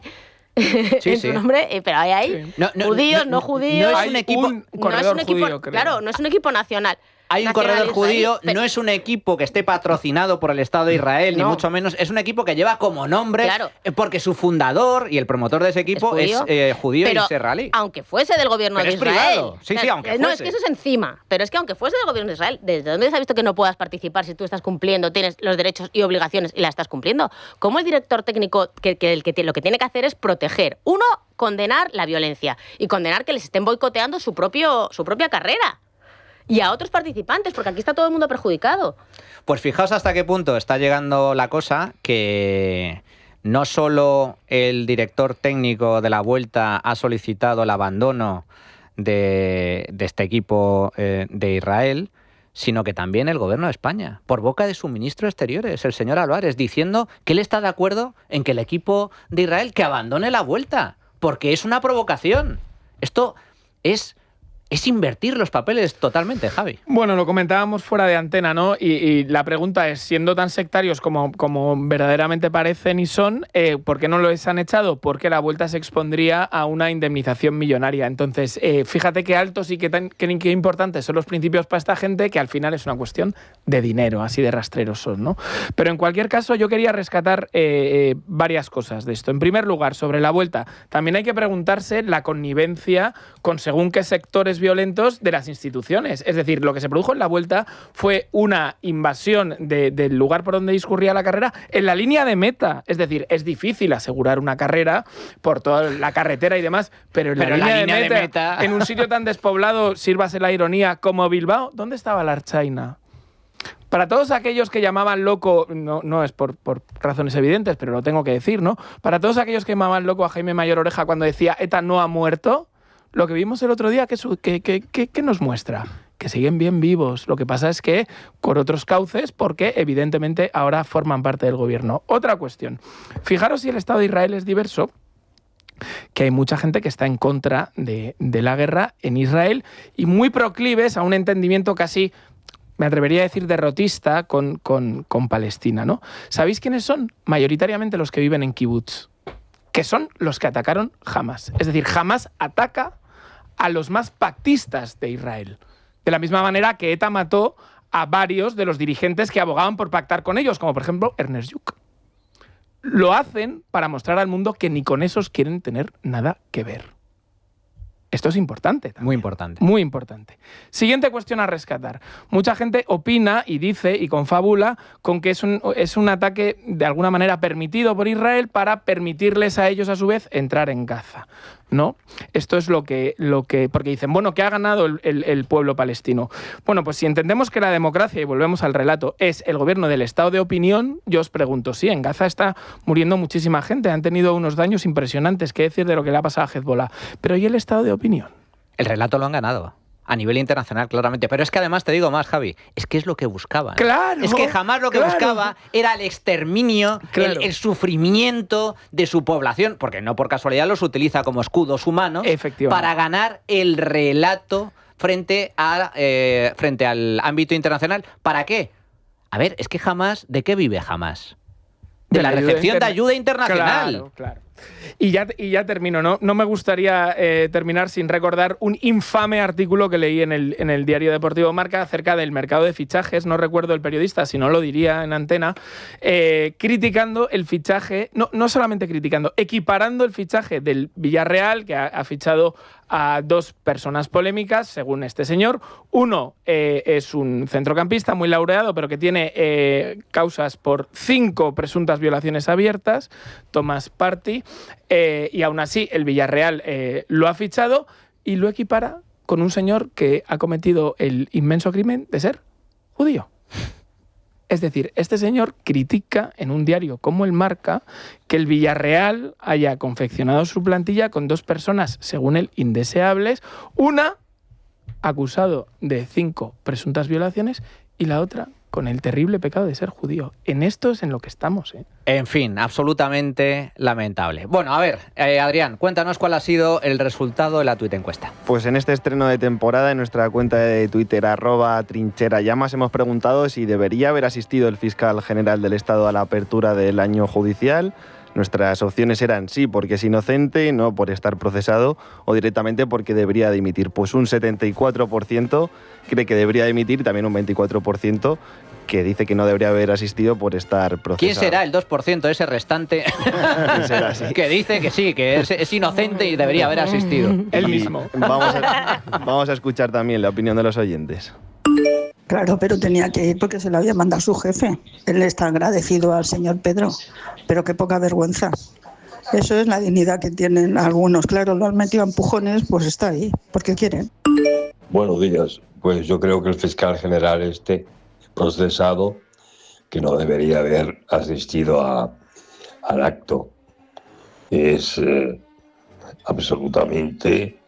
en su nombre, pero hay judíos, no judíos... No es un equipo... Claro, no es un equipo nacional. Hay un corredor judío, no es un equipo que esté patrocinado por el Estado de Israel, ni mucho menos. Es un equipo que lleva como nombre, porque su fundador y el promotor de ese equipo es judío y israelí. Aunque fuese del gobierno de Israel. Privado. Sí, aunque fuese. No, es que eso es encima. Pero es que aunque fuese del gobierno de Israel, ¿desde dónde se ha visto que no puedas participar si tú estás cumpliendo, tienes los derechos y obligaciones y las estás cumpliendo? ¿Cómo el director técnico lo que tiene que hacer es proteger? Uno, condenar la violencia y condenar que les estén boicoteando su propia carrera. Y a otros participantes, porque aquí está todo el mundo perjudicado. Pues fijaos hasta qué punto está llegando la cosa, que no solo el director técnico de la Vuelta ha solicitado el abandono de este equipo de Israel, sino que también el gobierno de España, por boca de su ministro de Exteriores, el señor Álvarez, diciendo que él está de acuerdo en que el equipo de Israel que abandone la Vuelta, porque es una provocación. Esto es invertir los papeles totalmente, Javi. Bueno, lo comentábamos fuera de antena, ¿no? Y la pregunta es, siendo tan sectarios como verdaderamente parecen y son, ¿por qué no los han echado? Porque la Vuelta se expondría a una indemnización millonaria. Entonces, fíjate qué altos y qué importantes son los principios para esta gente, que al final es una cuestión de dinero, así de rastreros son, ¿no? Pero en cualquier caso, yo quería rescatar varias cosas de esto. En primer lugar, sobre la Vuelta, también hay que preguntarse la connivencia con según qué sectores violentos de las instituciones. Es decir, lo que se produjo en la Vuelta fue una invasión del lugar por donde discurría la carrera en la línea de meta. Es decir, es difícil asegurar una carrera por toda la carretera y demás, pero en la línea de meta, en un sitio tan despoblado, sírvase la ironía, como Bilbao, ¿dónde estaba la Archaina? Para todos aquellos que llamaban loco, no es por razones evidentes, pero lo tengo que decir, ¿no? Para todos aquellos que llamaban loco a Jaime Mayor Oreja cuando decía ETA no ha muerto, lo que vimos el otro día, ¿qué nos muestra? Que siguen bien vivos. Lo que pasa es que con otros cauces, porque evidentemente ahora forman parte del gobierno. Otra cuestión. Fijaros si el Estado de Israel es diverso, que hay mucha gente que está en contra de la guerra en Israel y muy proclives a un entendimiento casi, me atrevería a decir, derrotista con Palestina, ¿no? ¿Sabéis quiénes son? Mayoritariamente los que viven en kibutz, que son los que atacaron Hamás. Es decir, Hamás ataca a los más pactistas de Israel. De la misma manera que ETA mató a varios de los dirigentes que abogaban por pactar con ellos, como por ejemplo Ernest Lluch. Lo hacen para mostrar al mundo que ni con esos quieren tener nada que ver. Esto es importante también. Muy importante. Muy importante. Siguiente cuestión a rescatar. Mucha gente opina y dice y confabula con que es un ataque de alguna manera permitido por Israel para permitirles a ellos a su vez entrar en Gaza, ¿no? Esto es lo que porque dicen, bueno, ¿qué ha ganado el pueblo palestino? Bueno, pues si entendemos que la democracia, y volvemos al relato, es el gobierno del estado de opinión, yo os pregunto, sí, en Gaza está muriendo muchísima gente, han tenido unos daños impresionantes, qué decir de lo que le ha pasado a Hezbollah, pero ¿y el estado de opinión? El relato lo han ganado. A nivel internacional, claramente. Pero es que además te digo más, Javi, es que es lo que buscaban. ¡Claro! Es que jamás lo que buscaba era el exterminio, el sufrimiento de su población, porque no por casualidad los utiliza como escudos humanos para ganar el relato frente al ámbito internacional. ¿Para qué? A ver, es que jamás, ¿de qué vive jamás? De la recepción de ayuda internacional. Claro. Y ya termino, ¿no? No me gustaría terminar sin recordar un infame artículo que leí en el diario deportivo Marca acerca del mercado de fichajes, no recuerdo el periodista, si no lo diría en antena, criticando el fichaje, no solamente criticando, equiparando el fichaje del Villarreal, que ha fichado a 2 personas polémicas, según este señor. Uno es un centrocampista muy laureado, pero que tiene causas por 5 presuntas violaciones abiertas, Thomas Partey, y aún así el Villarreal lo ha fichado y lo equipara con un señor que ha cometido el inmenso crimen de ser judío. Es decir, este señor critica en un diario como El Marca que el Villarreal haya confeccionado su plantilla con 2 personas, según él, indeseables, una acusado de 5 presuntas violaciones y la otra con el terrible pecado de ser judío. En esto es en lo que estamos, ¿eh? En fin, absolutamente lamentable. Bueno, a ver, Adrián, cuéntanos cuál ha sido el resultado de la tuitencuesta. Pues en este estreno de temporada, en nuestra cuenta de Twitter, @trincherallamas, hemos preguntado si debería haber asistido el fiscal general del Estado a la apertura del año judicial. Nuestras opciones eran sí, porque es inocente, no por estar procesado, o directamente porque debería dimitir. Pues un 74% cree que debería dimitir y también un 24% que dice que no debería haber asistido por estar procesado. ¿Quién será el 2% ese restante que dice que sí, que es inocente y debería haber asistido? Él mismo. Vamos a escuchar también la opinión de los oyentes. Claro, pero tenía que ir porque se lo había mandado su jefe. Él está agradecido al señor Pedro, pero qué poca vergüenza. Eso es la dignidad que tienen algunos. Claro, lo han metido a empujones, pues está ahí, porque quieren. Buenos días. Pues yo creo que el fiscal general procesado, que no debería haber asistido al acto. Es absolutamente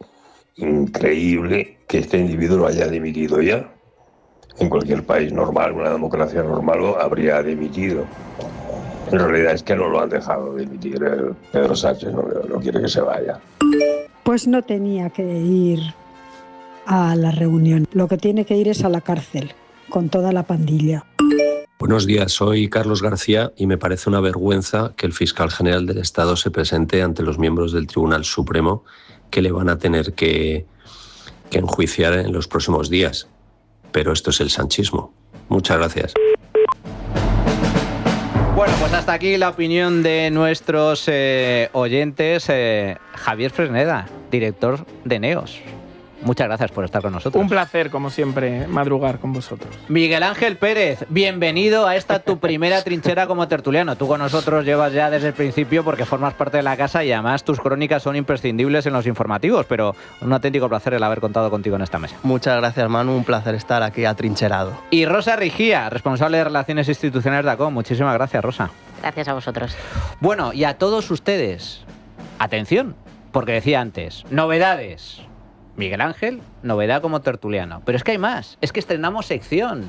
increíble que este individuo lo haya dimitido ya. En cualquier país normal, una democracia normal, lo habría dimitido. En realidad es que no lo han dejado dimitir. Pedro Sánchez no quiere que se vaya. Pues no tenía que ir a la reunión. Lo que tiene que ir es a la cárcel, con toda la pandilla. Buenos días, soy Carlos García y me parece una vergüenza que el fiscal general del Estado se presente ante los miembros del Tribunal Supremo que le van a tener que enjuiciar en los próximos días. Pero esto es el sanchismo. Muchas gracias. Bueno, pues hasta aquí la opinión de nuestros oyentes. Javier Fresneda, director de NEOS. Muchas gracias por estar con nosotros. Un placer, como siempre, madrugar con vosotros. Miguel Ángel Pérez, bienvenido a esta tu primera trinchera como tertuliano. Tú con nosotros llevas ya desde el principio porque formas parte de la casa y además tus crónicas son imprescindibles en los informativos, pero un auténtico placer el haber contado contigo en esta mesa. Muchas gracias, Manu, un placer estar aquí atrincherado. Y Rosa Rigía, responsable de Relaciones Institucionales de ACOM. Muchísimas gracias, Rosa. Gracias a vosotros. Bueno, y a todos ustedes, atención, porque decía antes, novedades. Miguel Ángel, novedad como tertuliano. Pero es que hay más, es que estrenamos sección.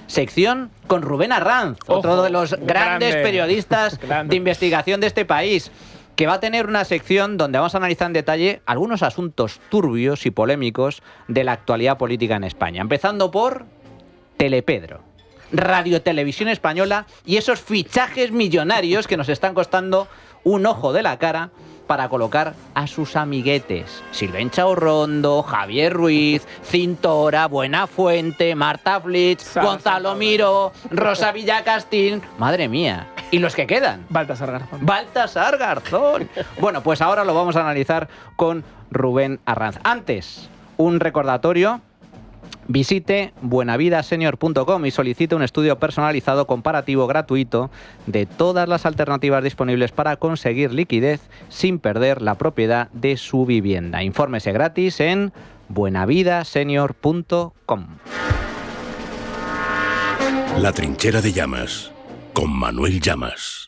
Sección con Rubén Arranz, otro de los grandes periodistas de investigación de este país, que va a tener una sección donde vamos a analizar en detalle algunos asuntos turbios y polémicos de la actualidad política en España. Empezando por Telepedro, Radio Televisión Española y esos fichajes millonarios que nos están costando un ojo de la cara para colocar a sus amiguetes. Silvencha Orrondo, Javier Ruiz, Cintora, Buenafuente, Marta Flitz, Gonzalo Miró, Rosa Villacastín. Madre mía. ¿Y los que quedan? Baltasar Garzón. Baltasar Garzón. Bueno, pues ahora lo vamos a analizar con Rubén Arranz. Antes, un recordatorio. Visite buenavidasenior.com y solicite un estudio personalizado comparativo gratuito de todas las alternativas disponibles para conseguir liquidez sin perder la propiedad de su vivienda. Infórmese gratis en buenavidasenior.com. La trinchera de Llamas, con Manuel Llamas.